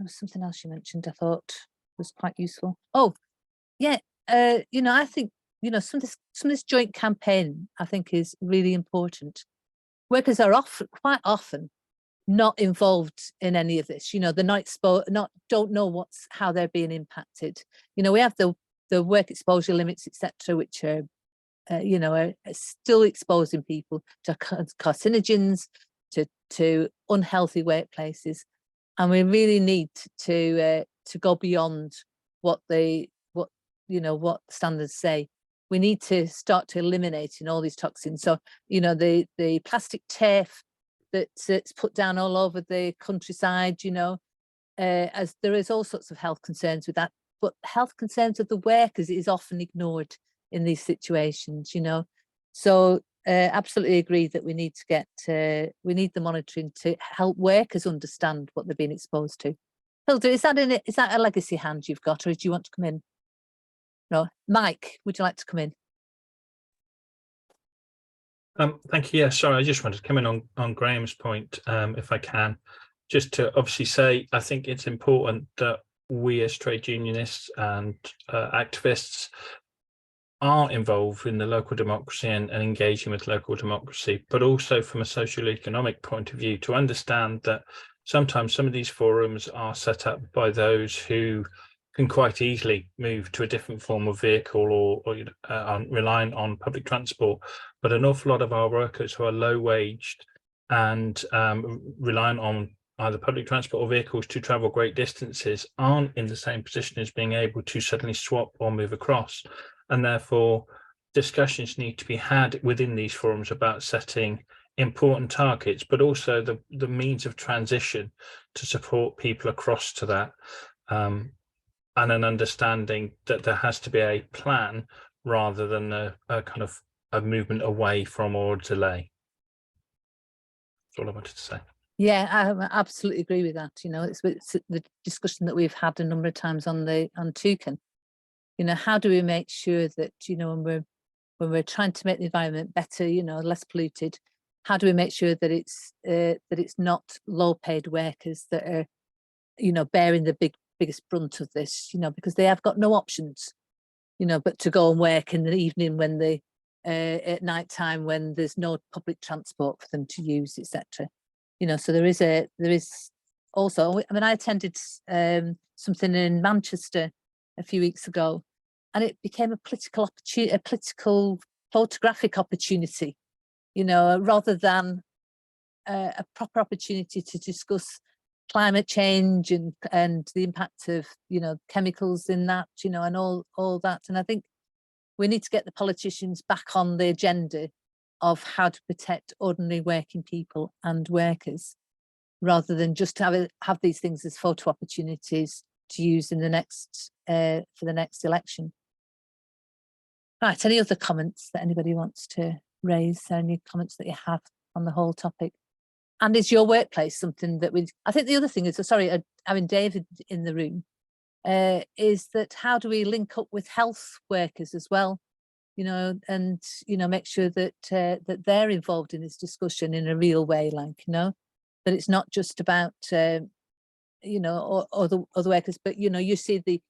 was something else you mentioned I thought was quite useful. Oh, yeah, you know, I think, you know, some of this joint campaign I think is really important. Workers are quite often not involved in any of this. You know, they're not exposed, don't know how they're being impacted. You know, we have the work exposure limits, etc., which are, you know, are still exposing people to carcinogens, to unhealthy workplaces, and we really need to go beyond what standards say. We need to start to eliminating all these toxins. So, you know, the plastic turf that's put down all over the countryside, you know, as there is all sorts of health concerns with that, but health concerns of the workers is often ignored in these situations, you know. So absolutely agree that we need to we need the monitoring to help workers understand what they're being exposed to. Hilda, is that a legacy hand you've got, or do you want to come in? No, Mike, would you like to come in? Thank you. Yeah, sorry, I just wanted to come in on Graham's point, if I can, just to obviously say, I think it's important that we as trade unionists and activists are involved in the local democracy and engaging with local democracy, but also from a socio-economic point of view, to understand that sometimes some of these forums are set up by those who can quite easily move to a different form of vehicle or relying on public transport. But an awful lot of our workers who are low waged and relying on either public transport or vehicles to travel great distances aren't in the same position as being able to suddenly swap or move across. And therefore, discussions need to be had within these forums about setting important targets, but also the means of transition to support people across to that. And an understanding that there has to be a plan rather than a kind of a movement away from or delay. That's all I wanted to say. Yeah, I absolutely agree with that. You know, it's the discussion that we've had a number of times on Toucan. You know, how do we make sure that, you know, when we're trying to make the environment better, you know, less polluted, how do we make sure that it's not low-paid workers that are, you know, bearing the biggest brunt of this, you know, because they have got no options, you know, but to go and work in the evening when they at night time when there's no public transport for them to use, etc. You know, so there is also, I mean, I attended something in Manchester a few weeks ago, and it became a political opportunity, a political photographic opportunity, you know, rather than a proper opportunity to discuss climate change and the impact of, you know, chemicals in that, you know, and all that. And I think we need to get the politicians back on the agenda of how to protect ordinary working people and workers, rather than just have these things as photo opportunities to use in the next for the next election. Right, any other comments that anybody wants to raise? Any comments that you have on the whole topic? And is your workplace something that I think the other thing is, sorry, having David in the room, is that how do we link up with health workers as well? You know, and, you know, make sure that that they're involved in this discussion in a real way, like, you know, that it's not just about, you know, or the other workers, but, you know, you see the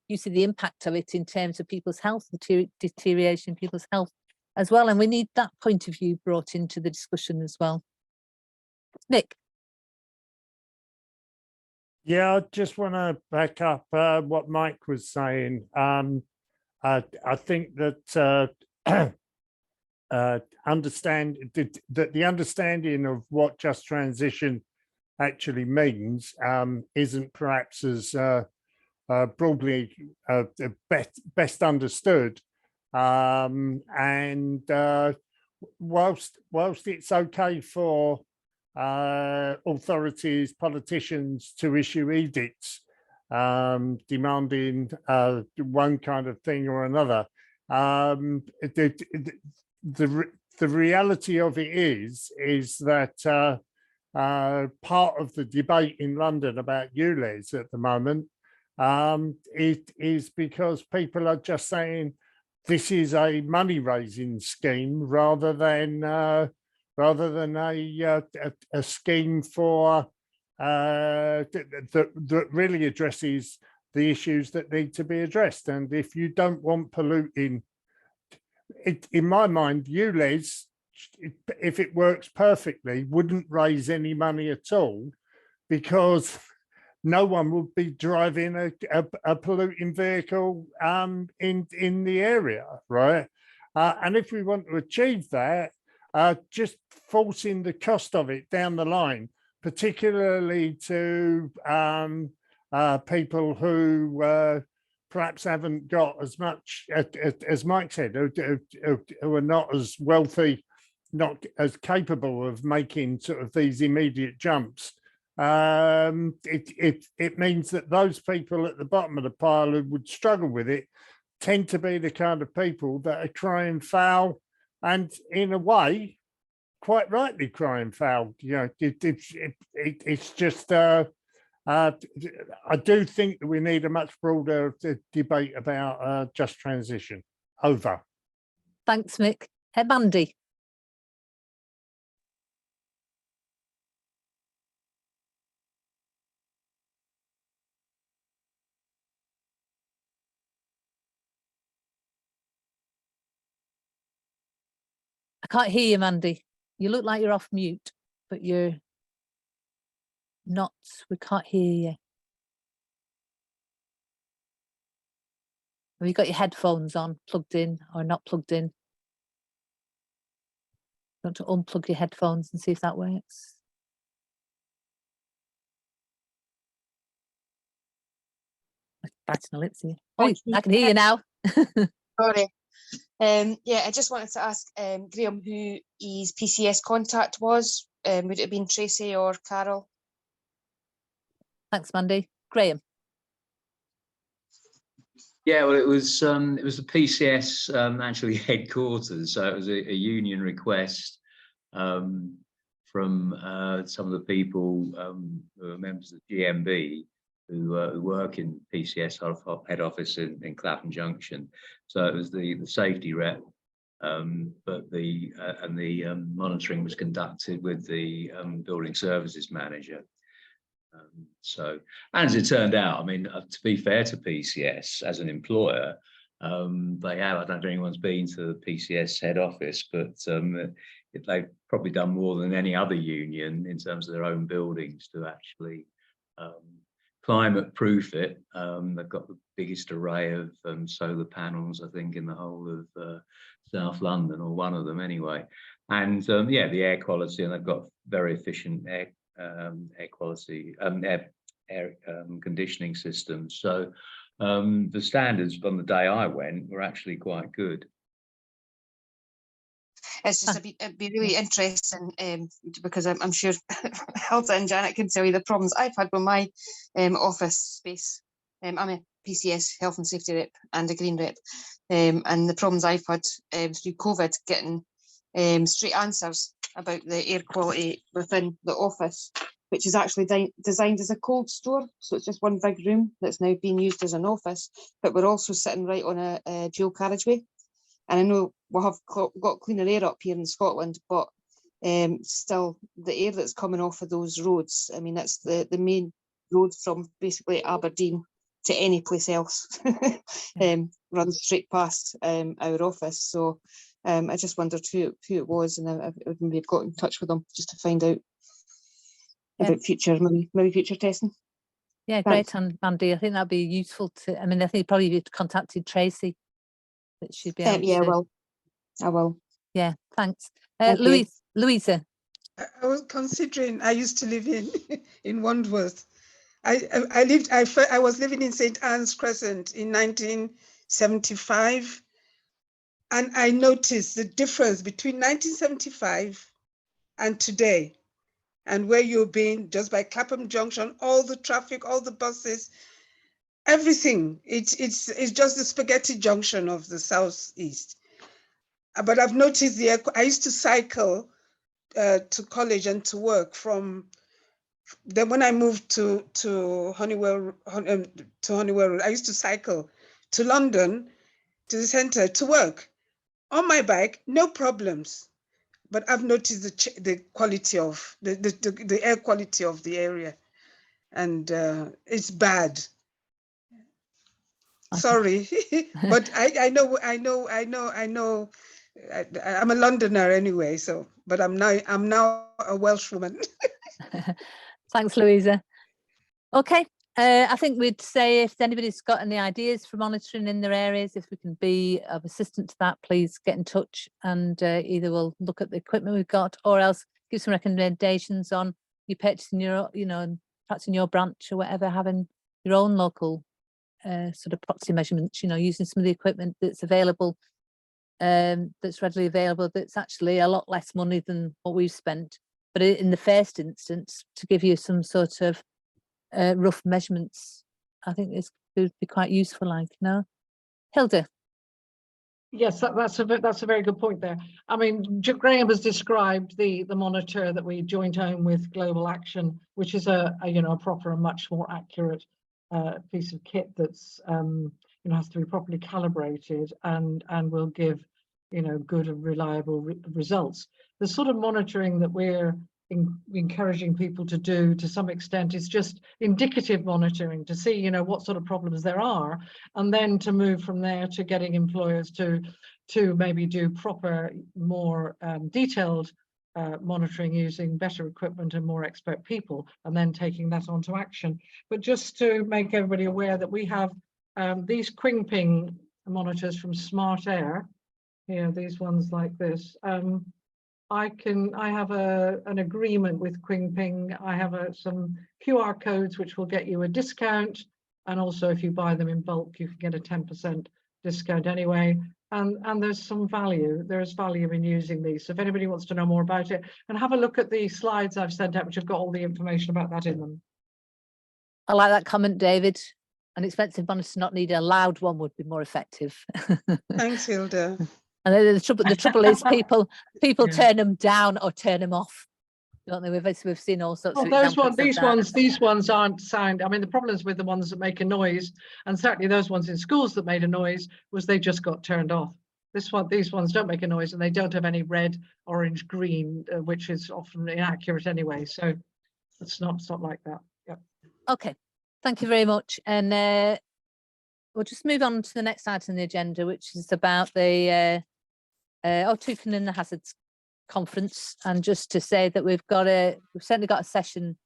impact of it in terms of people's health, the deterioration in people's health as well. And we need that point of view brought into the discussion as well. Nick. Yeah, I just want to back up what Mike was saying. I think that the understanding of what just transition actually means isn't perhaps as broadly best understood. And whilst it's okay for authorities, politicians to issue edicts demanding one kind of thing or another, the reality of it is that part of the debate in London about ULEZ at the moment, it is because people are just saying this is a money-raising scheme rather than a scheme for that really addresses the issues that need to be addressed. And if you don't want polluting, in my mind, ULEZ, if it works perfectly, wouldn't raise any money at all, because no one would be driving a polluting vehicle in the area, right? And if we want to achieve that, just forcing the cost of it down the line, particularly to people who perhaps haven't got as much, as Mike said, who are not as wealthy, not as capable of making sort of these immediate jumps. It means that those people at the bottom of the pile who would struggle with it tend to be the kind of people that are crying foul, and in a way, quite rightly crying foul. You know, it's just. I do think that we need a much broader debate about just transition. Over. Thanks, Mick. Hey, Mandy. I can't hear you, Mandy. You look like you're off mute, but you're not. We can't hear you. Have you got your headphones on, plugged in or not plugged in? You want to unplug your headphones and see if that works? Biting my lips here. Oh, I can hear you now. Sorry. Yeah, I just wanted to ask Graham who his PCS contact was. Would it have been Tracy or Carol? Thanks, Mandy. Graham. Yeah, well, it was the PCS actually headquarters, so it was a union request from some of the people who are members of GMB who work in PCS head office in Clapham Junction. So it was the safety rep, but the monitoring was conducted with the building services manager. So, and as it turned out, I mean, to be fair to PCS as an employer, they have, I don't know if anyone's been to the PCS head office, but they've probably done more than any other union in terms of their own buildings to actually climate proof it. They've got the biggest array of solar panels, I think, in the whole of South London, or one of them anyway. And yeah, the air quality, and they've got very efficient air quality, air conditioning systems. So the standards on the day I went were actually quite good. It's just it'd be really interesting because I'm sure Hilda and Janet can tell you the problems I've had with my office space. I'm a PCS health and safety rep and a green rep, and the problems I've had through COVID getting straight answers about the air quality within the office, which is actually designed as a cold store. So it's just one big room that's now being used as an office, but we're also sitting right on a dual carriageway. And I know we have got cleaner air up here in Scotland, but still the air that's coming off of those roads, I mean, that's the main road from basically Aberdeen to any place else, runs straight past our office. So I just wondered who it was, and I would maybe have got in touch with them just to find out about future, maybe future testing. Yeah, Thanks. great, Andy. I think that'd be useful to, I mean, I think probably you'd contacted Tracy. That should be able Yeah, to. I will. Yeah, thanks. Thank you. Louisa. I was considering, I used to live in Wandsworth. I was living in St. Anne's Crescent in 1975. And I noticed the difference between 1975 and today, and where you've been just by Clapham Junction, all the traffic, all the buses, everything. It's just the spaghetti junction of the southeast. But I've noticed I used to cycle to college and to work from. Then when I moved to Honeywell Road, I used to cycle to London, to the centre, to work on my bike, no problems. But I've noticed the quality of the air quality of the area, and it's bad. Sorry, but I know. I'm a Londoner anyway, so, but I'm now a Welshwoman. Thanks, Louisa. Okay, I think we'd say if anybody's got any ideas for monitoring in their areas, if we can be of assistance to that, please get in touch, and either we'll look at the equipment we've got, or else give some recommendations on you purchasing your, perhaps in your branch or whatever, having your own local sort of proxy measurements, using some of the equipment that's available, that's readily available, that's actually a lot less money than what we've spent. But in the first instance, to give you some sort of rough measurements, I think this could be quite useful, no? Hilda? Yes, that's a very good point there. I mean, Graham has described the monitor that we joint own with Global Action, which is a proper and much more accurate piece of kit that's has to be properly calibrated and will give good and reliable results. The sort of monitoring that we're encouraging people to do to some extent is just indicative monitoring to see what sort of problems there are, and then to move from there to getting employers to maybe do proper, more detailed monitoring using better equipment and more expert people, and then taking that on to action. But just to make everybody aware that we have these Qingping monitors from Smart Air, these ones like this. I have an agreement with Qingping. I have some QR codes which will get you a discount, and also if you buy them in bulk, you can get a 10% discount anyway. And there's some value. There is value in using these. So if anybody wants to know more about it, and have a look at the slides I've sent out, which have got all the information about that in them. I like that comment, David. An expensive monitor not need a loud one would be more effective. Thanks, Hilda. And the trouble is people turn them down or turn them off. don't they? We've seen all sorts Well, of those examples of that. these ones aren't sound. I mean, the problems with the ones that make a noise, and certainly those ones in schools that made a noise, was they just got turned off. These ones don't make a noise, and they don't have any red, orange, green, which is often inaccurate anyway. So it's not like that. Yep. Okay, thank you very much. And we'll just move on to the next item on the agenda, which is about the Toucan and the Hazards Conference. And just to say that we've certainly got a session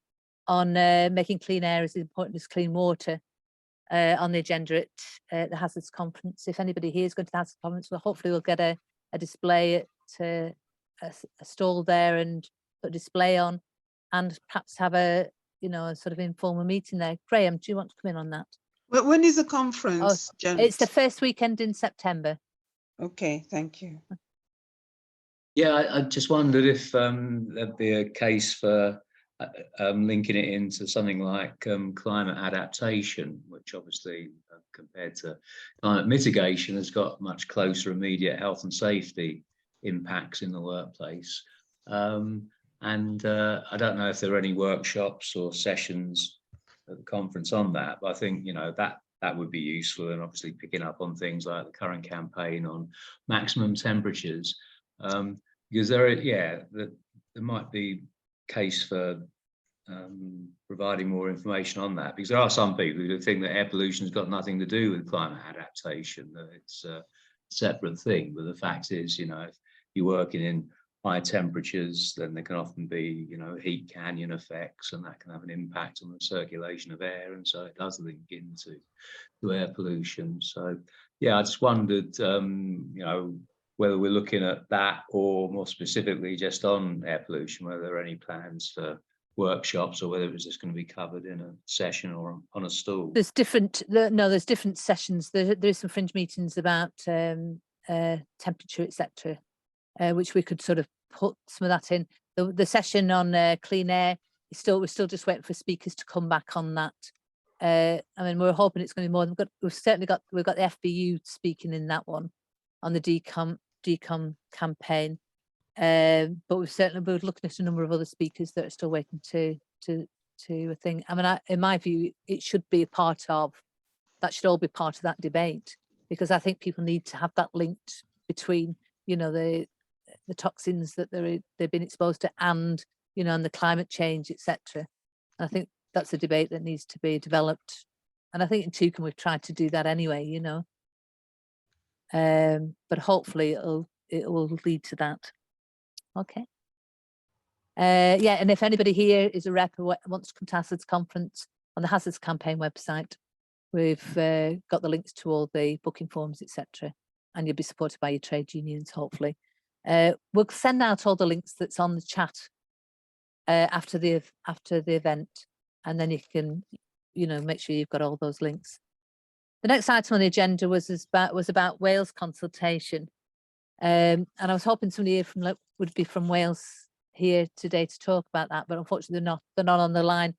on making clean air as important as clean water on the agenda at the Hazards Conference. If anybody here is going to the Hazards Conference, well, hopefully we'll get a display at a stall there and put a display on, and perhaps have a sort of informal meeting there. Graham, do you want to come in on that? But when is the conference, Janet? It's the first weekend in September. Okay, thank you. Yeah, I just wondered if there'd be a case for linking it into something like climate adaptation, which obviously compared to climate mitigation has got much closer immediate health and safety impacts in the workplace. And I don't know if there are any workshops or sessions at the conference on that, but I think that would be useful, and obviously picking up on things like the current campaign on maximum temperatures, because there might be case for providing more information on that, because there are some people who think that air pollution has got nothing to do with climate adaptation, that it's a separate thing. But the fact is, if you're working in high temperatures, then there can often be, heat canyon effects, and that can have an impact on the circulation of air, and so it does link into air pollution. So, yeah, I just wondered, whether we're looking at that, or more specifically just on air pollution, whether there are any plans for workshops, or whether it was just going to be covered in a session or on a stall. There's different sessions. There is some fringe meetings about temperature, etc., which we could sort of put some of that in. The session on clean air is we're still just waiting for speakers to come back on that. I mean, we're hoping it's going to be more. We've got the FBU speaking in that one on the decom campaign. But we're looking at a number of other speakers that are still waiting to a thing. I mean, in my view, it should be that should all be part of that debate, because I think people need to have that linked between, the toxins that they've been exposed to, and and the climate change, etc. I think that's a debate that needs to be developed, and I think in Toucan we've tried to do that anyway, but hopefully it will lead to that. Okay. Yeah, and if anybody here is a rep who wants to come to Hazards Conference, on the Hazards Campaign website, we've got the links to all the booking forms, etc., and you'll be supported by your trade unions, hopefully. We'll send out all the links that's on the chat after the event, and then you can, make sure you've got all those links. The next item on the agenda was about Wales consultation, and I was hoping somebody here would be from Wales here today to talk about that, but unfortunately they're not on the line.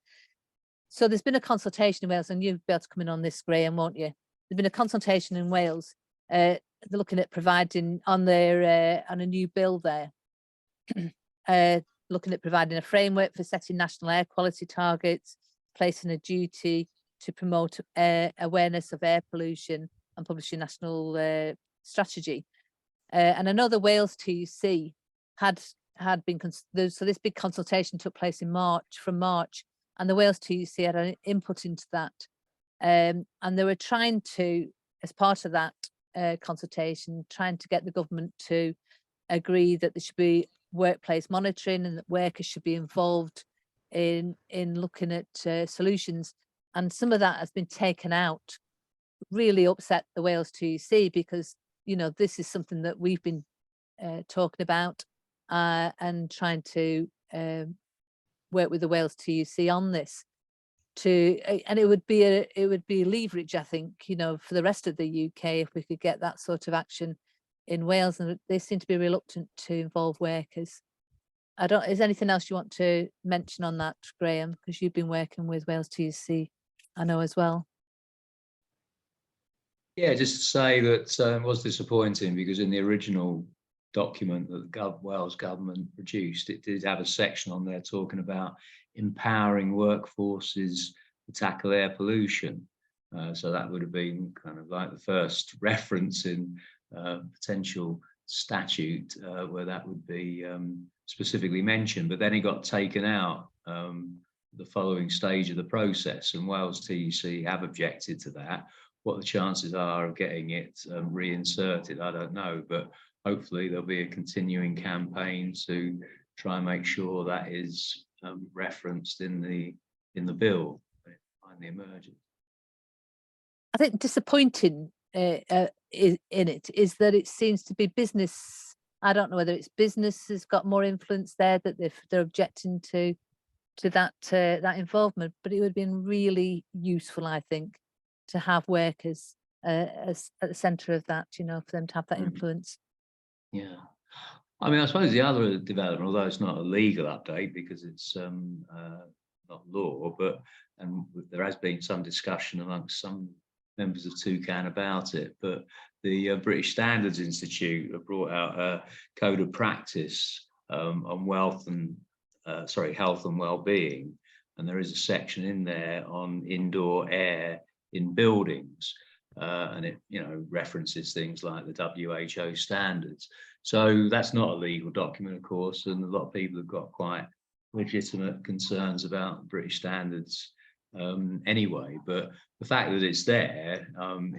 So there's been a consultation in Wales, and you'll be able to come in on this, Graham, won't you? There's been a consultation in Wales. They're looking at providing on a new bill there, looking at providing a framework for setting national air quality targets, placing a duty to promote awareness of air pollution, and publishing national strategy. And another Wales TUC had been, so this big consultation took place in March, and the Wales TUC had an input into that, and they were trying to, as part of that consultation, trying to get the government to agree that there should be workplace monitoring, and that workers should be involved in looking at solutions. And some of that has been taken out. Really upset the Wales TUC, because this is something that we've been talking about and trying to work with the Wales TUC on this. And it would be leverage, I think, for the rest of the UK, if we could get that sort of action in Wales, and they seem to be reluctant to involve workers. Is there anything else you want to mention on that, Graham? Because you've been working with Wales TUC, I know, as well. Yeah, just to say that it was disappointing, because in the original document that the Wales government produced, it did have a section on there talking about empowering workforces to tackle air pollution. So that would have been kind of like the first reference in potential statute where that would be specifically mentioned, but then it got taken out the following stage of the process, and Wales TUC have objected to that. What the chances are of getting it reinserted, I don't know, but hopefully there'll be a continuing campaign to try and make sure that is referenced in the bill when it finally emerges. I think disappointing in it is that it seems to be business. I don't know whether it's business has got more influence there, that they're objecting to that involvement, but it would have been really useful, I think, to have workers as at the centre of that, you know, for them to have that influence. Yeah, I mean, I suppose the other development, although it's not a legal update because it's not law, but there has been some discussion amongst some members of Toucan about it, but the British Standards Institute have brought out a code of practice on health and well-being, and there is a section in there on indoor air in buildings, and it, you know, references things like the WHO standards. So that's not a legal document, of course, and a lot of people have got quite legitimate concerns about British standards anyway, but the fact that it's there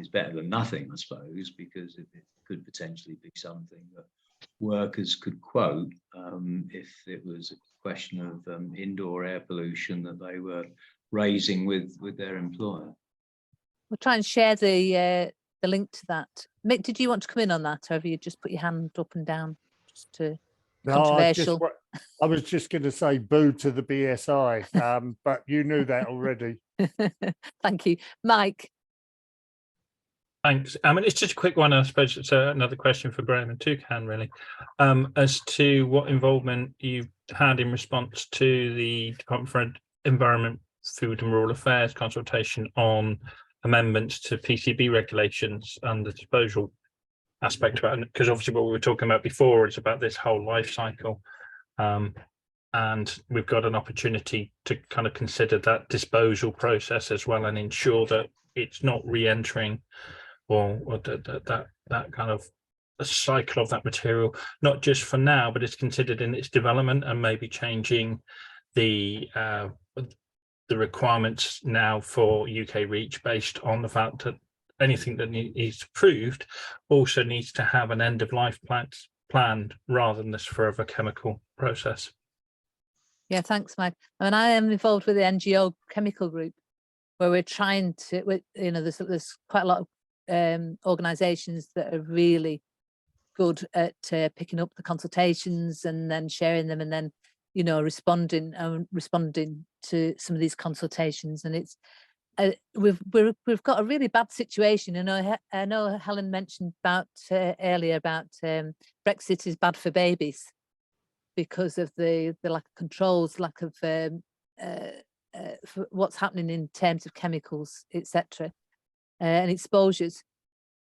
is better than nothing, I suppose, because it could potentially be something that workers could quote if it was a question of indoor air pollution that they were raising with their employer. We'll try and share the link to that. Mick, did you want to come in on that, or have you just put your hand up and down? Just to controversial. I was just going to say boo to the BSI, but you knew that already. Thank you, Mike. Thanks. I mean, it's just a quick one. I suppose it's another question for Graham and Toucan, really, as to what involvement you've had in response to the Department for Environment, Food and Rural Affairs consultation on amendments to PCB regulations and the disposal aspect of it, because obviously what we were talking about before is about this whole life cycle, and we've got an opportunity to kind of consider that disposal process as well and ensure that it's not re-entering or that kind of a cycle of that material, not just for now, but it's considered in its development and maybe changing the requirements now for UK REACH based on the fact that anything that is approved also needs to have an end of life planned rather than this forever chemical process. Yeah, thanks, Mike. I mean, I am involved with the NGO Chemical Group, where we're trying to, you know, there's quite a lot of organisations that are really good at picking up the consultations and then sharing them, and then, you know, responding to some of these consultations. And it's we've got a really bad situation. I know Helen mentioned about earlier about Brexit is bad for babies because of the lack of controls, lack of for what's happening in terms of chemicals, etc., and exposures.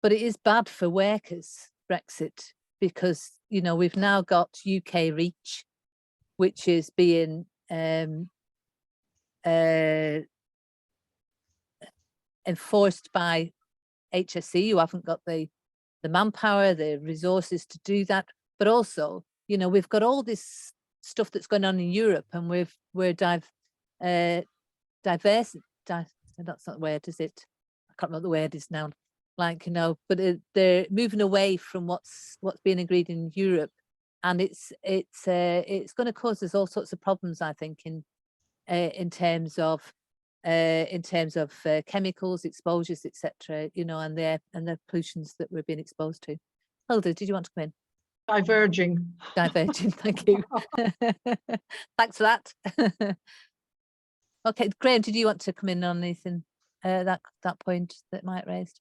But it is bad for workers, Brexit, because, you know, we've now got UK REACH, which is being enforced by HSE, who haven't got the manpower, the resources to do that. But also, you know, we've got all this stuff that's going on in Europe, and we're diverse. That's not the word, is it? I can't remember what the word is now. Like, you know, but they're moving away from what's being agreed in Europe, and it's going to cause us all sorts of problems, I think, in terms of chemicals, exposures, etc., you know, and the pollutions that we're being exposed to. Hilda, did you want to come in? Diverging. Thank you. Thanks for that. Okay, Graham, did you want to come in on anything that point that Mike raised?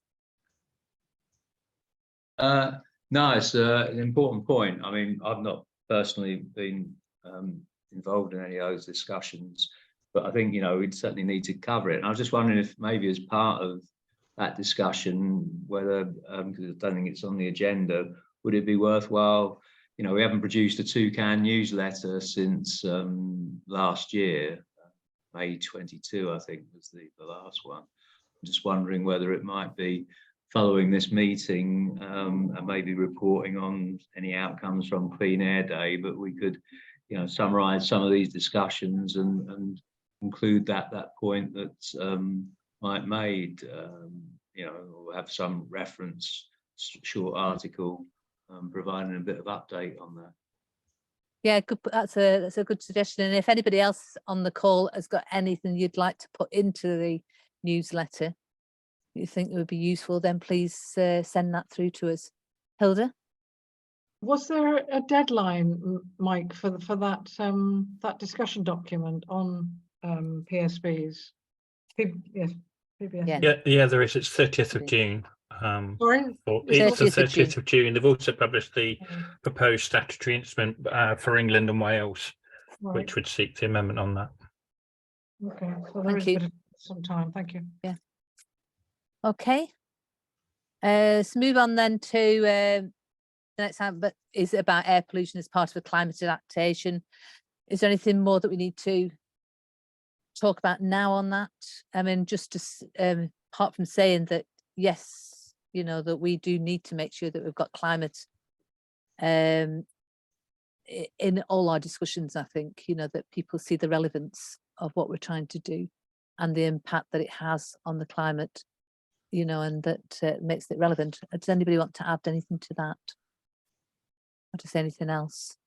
No, it's an important point. I mean, I've not personally been involved in any of those discussions, but I think, you know, we'd certainly need to cover it. And I was just wondering if maybe as part of that discussion, whether, because I don't think it's on the agenda, would it be worthwhile you know, we haven't produced a Toucan newsletter since last year. May 22, I think, was the last one. I'm just wondering whether it might be following this meeting and maybe reporting on any outcomes from Clean Air Day, but we could, you know, summarize some of these discussions and include that point that Mike made, you know, have some reference, short article, providing a bit of update on that. Yeah, good. That's a good suggestion. And if anybody else on the call has got anything you'd like to put into the newsletter you think would be useful, then please send that through to us. Hilda? Was there a deadline, Mike, for that that discussion document on PSBs? Yes, PBS. Yeah, there is. It's 30th of June. Sorry? It's the 30th of 30th of June. They've also published the proposed statutory instrument for England and Wales, Right. which would seek the amendment on that. Okay, so there is a bit of some time. Thank you. Yeah. Okay. Let's move on then to the next time, but is it about air pollution as part of a climate adaptation? Is there anything more that we need to talk about now on that? I mean, just to, apart from saying that, yes, you know, that we do need to make sure that we've got climate in all our discussions. I think, you know, that people see the relevance of what we're trying to do and the impact that it has on the climate, you know, and that makes it relevant. Does anybody want to add anything to that? Or to say anything else?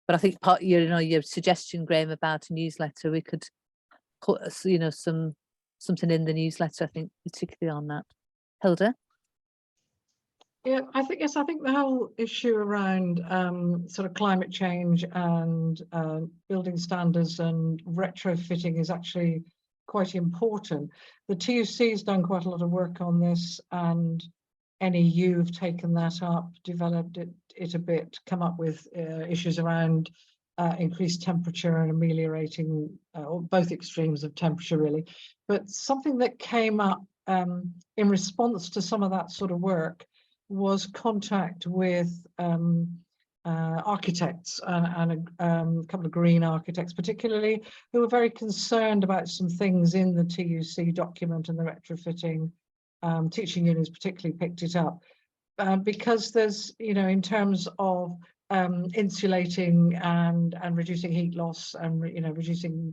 But I think part, you know, your suggestion, Graham, about a newsletter, we could put, you know, something in the newsletter, I think, particularly on that. Hilda? Yeah, I think, yes, I think the whole issue around sort of climate change and building standards and retrofitting is actually quite important. The TUC has done quite a lot of work on this, and NEU have taken that up, developed it a bit, come up with issues around increased temperature and ameliorating both extremes of temperature, really. But something that came up in response to some of that sort of work was contact with architects and a couple of green architects particularly, who were very concerned about some things in the TUC document and the retrofitting. Teaching unions particularly picked it up because there's, you know, in terms of insulating and reducing heat loss and, you know, reducing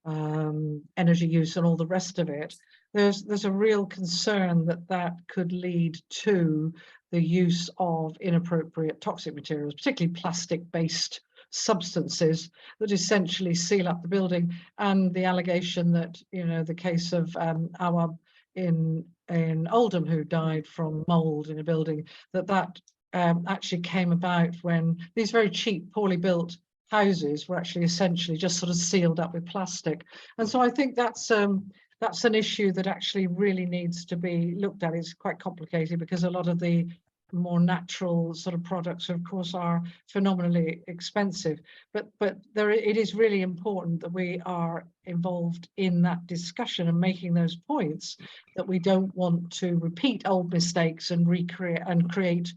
energy use and all the rest of it, there's a real concern that could lead to the use of inappropriate toxic materials, particularly plastic-based substances that essentially seal up the building. And the allegation that, you know, the case of Awab in Oldham, who died from mold in a building, that actually came about when these very cheap, poorly built houses were actually essentially just sort of sealed up with plastic. And so I think that's an issue that actually really needs to be looked at. It's quite complicated because a lot of the more natural sort of products, of course, are phenomenally expensive. But it is really important that we are involved in that discussion and making those points, that we don't want to repeat old mistakes and recreate and create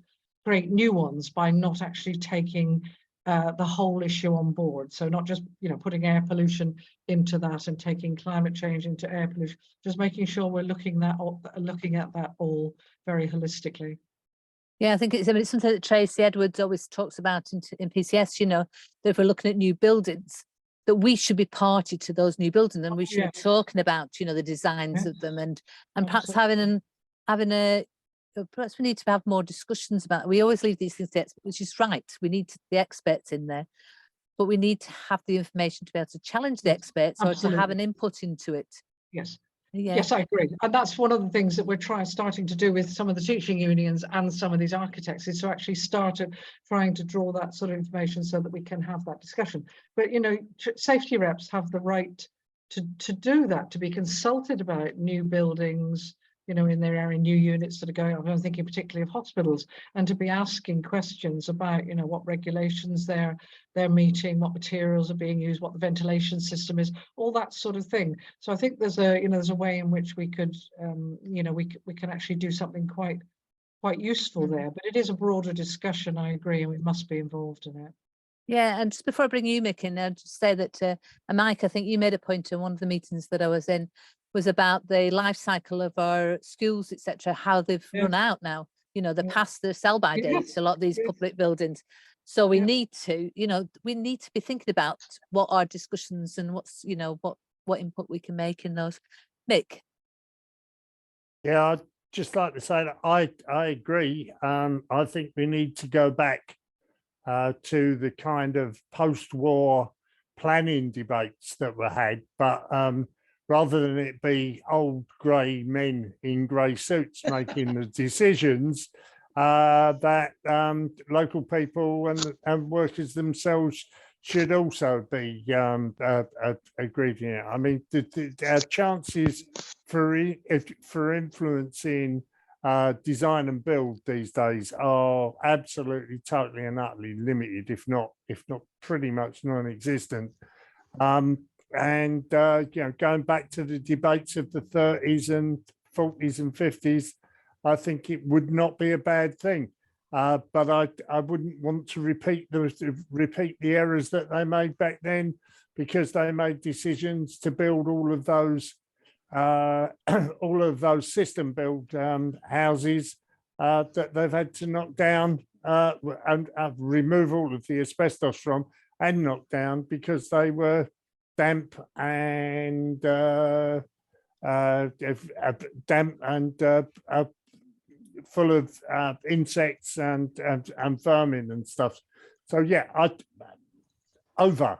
new ones by not actually taking the whole issue on board. So not just, you know, putting air pollution into that and taking climate change into air pollution, just making sure we're looking at that all very holistically. Yeah, I think it's something that Tracy Edwards always talks about in PCS, you know, that if we're looking at new buildings, that we should be party to those new buildings, and we should be talking about, you know, the designs of them, and perhaps having a perhaps we need to have more discussions about. We always leave these things to experts, which is right. We need the experts in there, but we need to have the information to be able to challenge the experts or to have an input into it. Yes. Yeah. Yes, I agree. And that's one of the things that we're starting to do with some of the teaching unions and some of these architects, is to actually start trying to draw that sort of information so that we can have that discussion. But, you know, safety reps have the right to do that, to be consulted about new buildings, you know, in their area, new units that are going up. I'm thinking particularly of hospitals, and to be asking questions about, you know, what regulations they're meeting, what materials are being used, what the ventilation system is, all that sort of thing. So I think there's a way in which we could, you know, we can actually do something quite quite useful there, but it is a broader discussion, I agree, and we must be involved in it. Yeah, and just before I bring you, Mick, in, I'd just say that, Mike, I think you made a point in one of the meetings that I was in, was about the life cycle of our schools, etc., how they've Yeah. run out now. You know, they're Yeah. past the sell-by Yes, dates, a lot of these yes. public buildings. So we Yeah. need to, you know, we need to be thinking about what our discussions and what's, you know, what input we can make in those. Mick? Yeah, I'd just like to say that I agree. I think we need to go back to the kind of post-war planning debates that were had, but rather than it be old grey men in grey suits making the decisions, that local people and workers themselves should also be aggrieved in it. I mean, our chances for influencing design and build these days are absolutely, totally and utterly limited, if not pretty much non-existent. And you know, going back to the debates of the 30s and 40s and 50s, I think it would not be a bad thing. But I wouldn't want to repeat the errors that they made back then, because they made decisions to build all of those system build houses that they've had to knock down and remove all of the asbestos from and knock down because they were damp and full of insects and vermin and stuff. So yeah, over.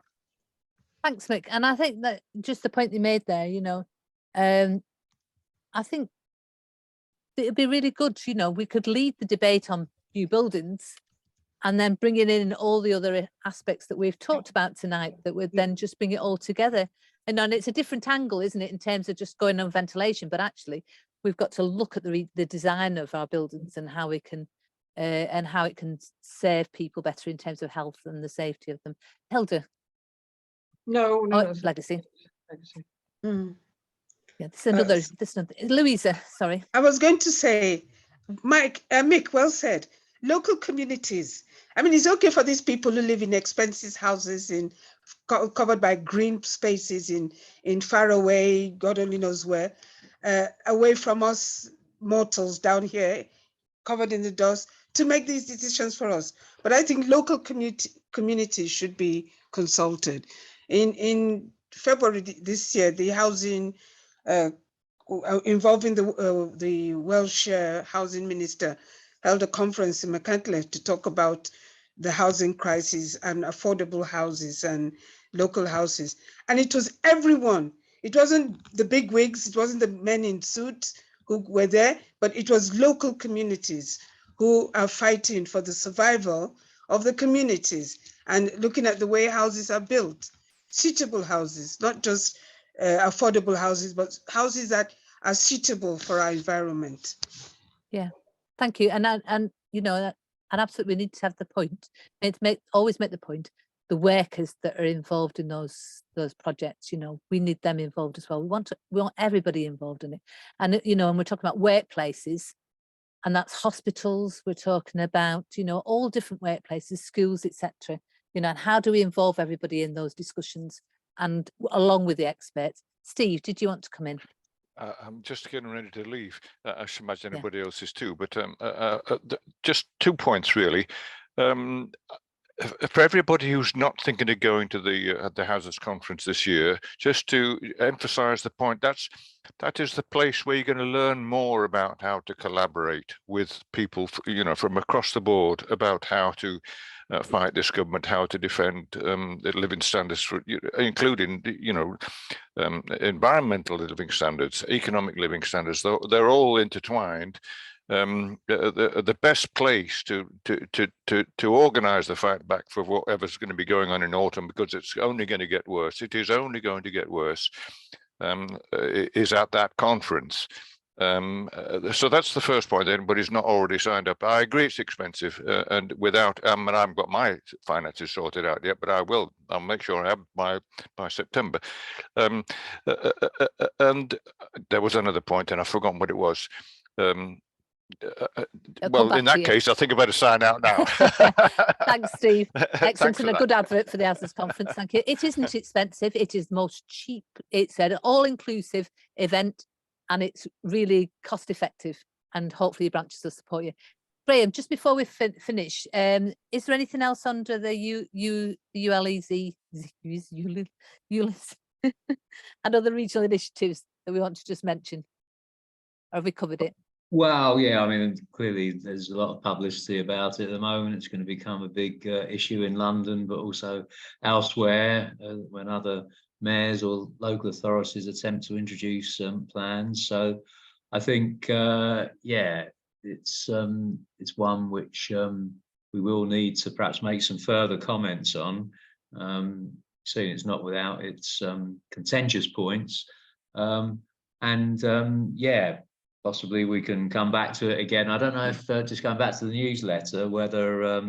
Thanks, Mick. And I think that just the point you made there, you know, I think it'd be really good, you know, we could lead the debate on new buildings and then bringing in all the other aspects that we've talked about tonight that would then just bring it all together. And it's a different angle, isn't it, in terms of just going on ventilation, but actually we've got to look at the design of our buildings and how we can and how it can serve people better in terms of health and the safety of them. Hilda? No, Legacy. Legacy. Mm. Yeah, this is another, Louisa, sorry. I was going to say, Mick, well said. Local communities. I mean, it's okay for these people who live in expensive houses covered by green spaces in far away, God only knows where, away from us mortals down here, covered in the dust, to make these decisions for us. But I think local communities should be consulted. In February this year, the housing involving the Welsh housing minister held a conference in Machynlleth to talk about the housing crisis and affordable houses and local houses. And it was everyone. It wasn't the big wigs, it wasn't the men in suits who were there, but it was local communities who are fighting for the survival of the communities and looking at the way houses are built, suitable houses, not just affordable houses, but houses that are suitable for our environment. Yeah, thank you. And you know, and absolutely we need to have the point. Always make the point. The workers that are involved in those projects, you know, we need them involved as well. We want everybody involved in it. And you know, and we're talking about workplaces, and that's hospitals. We're talking about, you know, all different workplaces, schools, etc. You know, and how do we involve everybody in those discussions and along with the experts? Steve, did you want to come in? I'm just getting ready to leave. I should imagine Yeah. anybody else is too, but just 2 points really. For everybody who's not thinking of going to the Houses Conference this year, just to emphasize the point, that is the place where you're going to learn more about how to collaborate with people, you know, from across the board, about how to fight this government, how to defend the living standards, for, including, you know, environmental living standards, economic living standards. They're all intertwined. The best place to organize the fight back for whatever's going to be going on in autumn, because it's only going to get worse. It is only going to get worse. Is at that conference. So that's the first point. Anybody's not already signed up. I agree it's expensive, and without and I haven't got my finances sorted out yet, but I will. I'll make sure I have by September. And there was another point, and I've forgotten what it was. come well, back in to that you. case, I think I better sign out now. Thanks, Steve. Excellent, Thanks for and a that. good advert for the Houses Conference. Thank you. It isn't expensive. It is the most cheap. It's an all-inclusive event, and it's really cost-effective. And hopefully, your branches will support you. Graham, just before we finish, is there anything else under the ULEZ and other regional initiatives that we want to just mention? Or have we covered it? Well, yeah, I mean, clearly there's a lot of publicity about it at the moment. It's going to become a big issue in London, but also elsewhere when other mayors or local authorities attempt to introduce plans. So I think, yeah, it's one which we will need to perhaps make some further comments on. Seeing it's not without its contentious points. Yeah, possibly we can come back to it again. I don't know if just going back to the newsletter, whether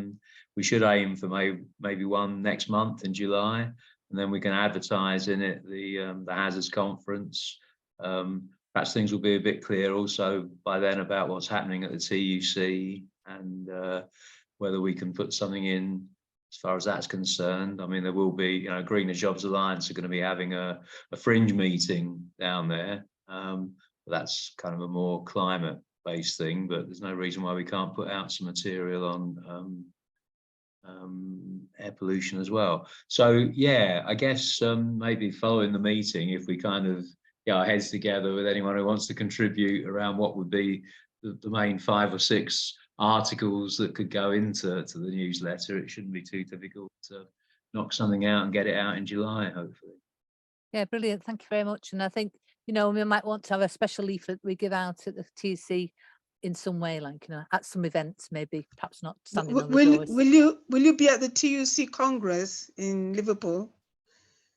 we should aim for maybe one next month in July, and then we can advertise in it the Hazards Conference. Perhaps things will be a bit clear also by then about what's happening at the TUC and whether we can put something in as far as that's concerned. I mean, there will be, you know, Greener Jobs Alliance are going to be having a fringe meeting down there. That's kind of a more climate-based thing, but there's no reason why we can't put out some material on air pollution as well. So yeah, I guess maybe following the meeting, if we kind of get our heads together with anyone who wants to contribute around what would be the main 5 or 6 articles that could go into the newsletter, it shouldn't be too difficult to knock something out and get it out in July, hopefully. Yeah, brilliant. Thank you very much. And I think, you know, we might want to have a special leaflet we give out at the TUC in some way, like, you know, at some events, maybe, perhaps not standing on the doors. Will you be at the TUC Congress in Liverpool?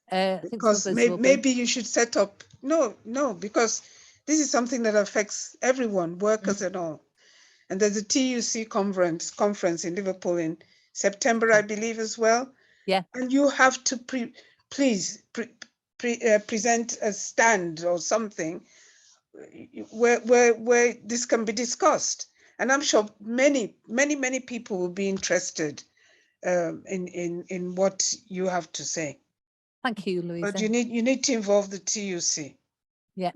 I think Because some of us will be. maybe you should set up. No, because this is something that affects everyone, workers and all. And there's a TUC conference in Liverpool in September, I believe, as well. Yeah. And you have to please present a stand or something where this can be discussed. And I'm sure many people will be interested in what you have to say. Thank you, Louisa. But you need to involve the TUC. Yeah,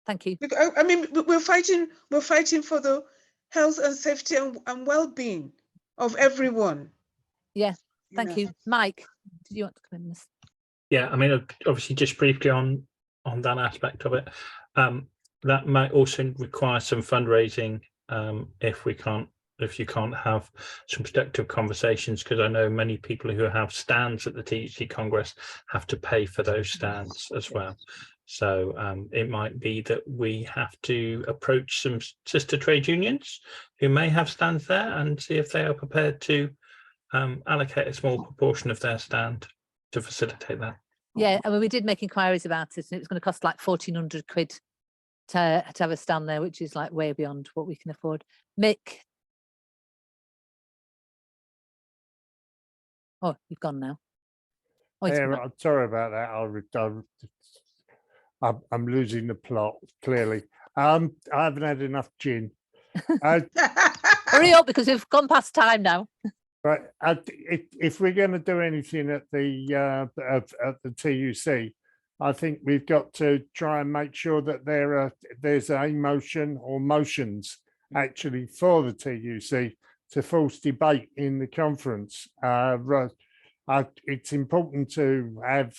thank you. I mean, we're fighting for the health and safety and well-being of everyone. Yeah, thank you. Mike, did you want to come in? Yeah, I mean, obviously, just briefly on that aspect of it, that might also require some fundraising if you can't have some productive conversations, because I know many people who have stands at the TUC Congress have to pay for those stands as well. So it might be that we have to approach some sister trade unions who may have stands there and see if they are prepared to allocate a small proportion of their stand to facilitate that. Yeah, I mean, we did make inquiries about it, and it was going to cost like 1,400 quid to have a stand there, which is like way beyond what we can afford. Mick. Oh, you've gone now. Oh, he's Yeah, come back. I'm sorry about that. I'm losing the plot, clearly. I haven't had enough gin. Hurry up, because we've gone past time now. But if we're going to do anything at the TUC, I think we've got to try and make sure that there's a motion or motions actually for the TUC to force debate in the conference. It's important to have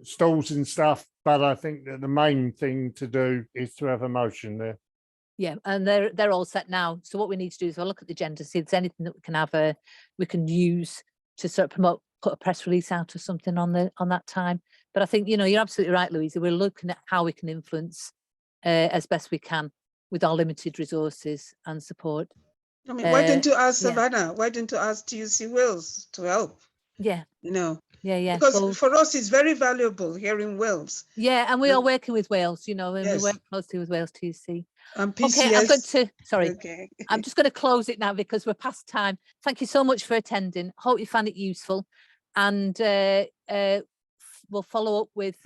stalls and stuff, but I think that the main thing to do is to have a motion there. Yeah, and they're all set now. So what we need to do is we'll look at the agenda, see if there's anything that we can have we can use to sort of promote, put a press release out or something on that time. But I think, you know, you're absolutely right, Louisa. We're looking at how we can influence as best we can with our limited resources and support. I mean, why didn't you ask yeah. Savannah? Why didn't you ask TUC Wales to help? Yeah. You know. Yeah. Because well, for us, it's very valuable here in Wales. Yeah, and we are working with Wales, you know, and Yes. we work closely with Wales TUC. PCS, okay, I'm going to, sorry, okay. I'm just going to close it now because we're past time. Thank you so much for attending. Hope you found it useful. And we'll follow up with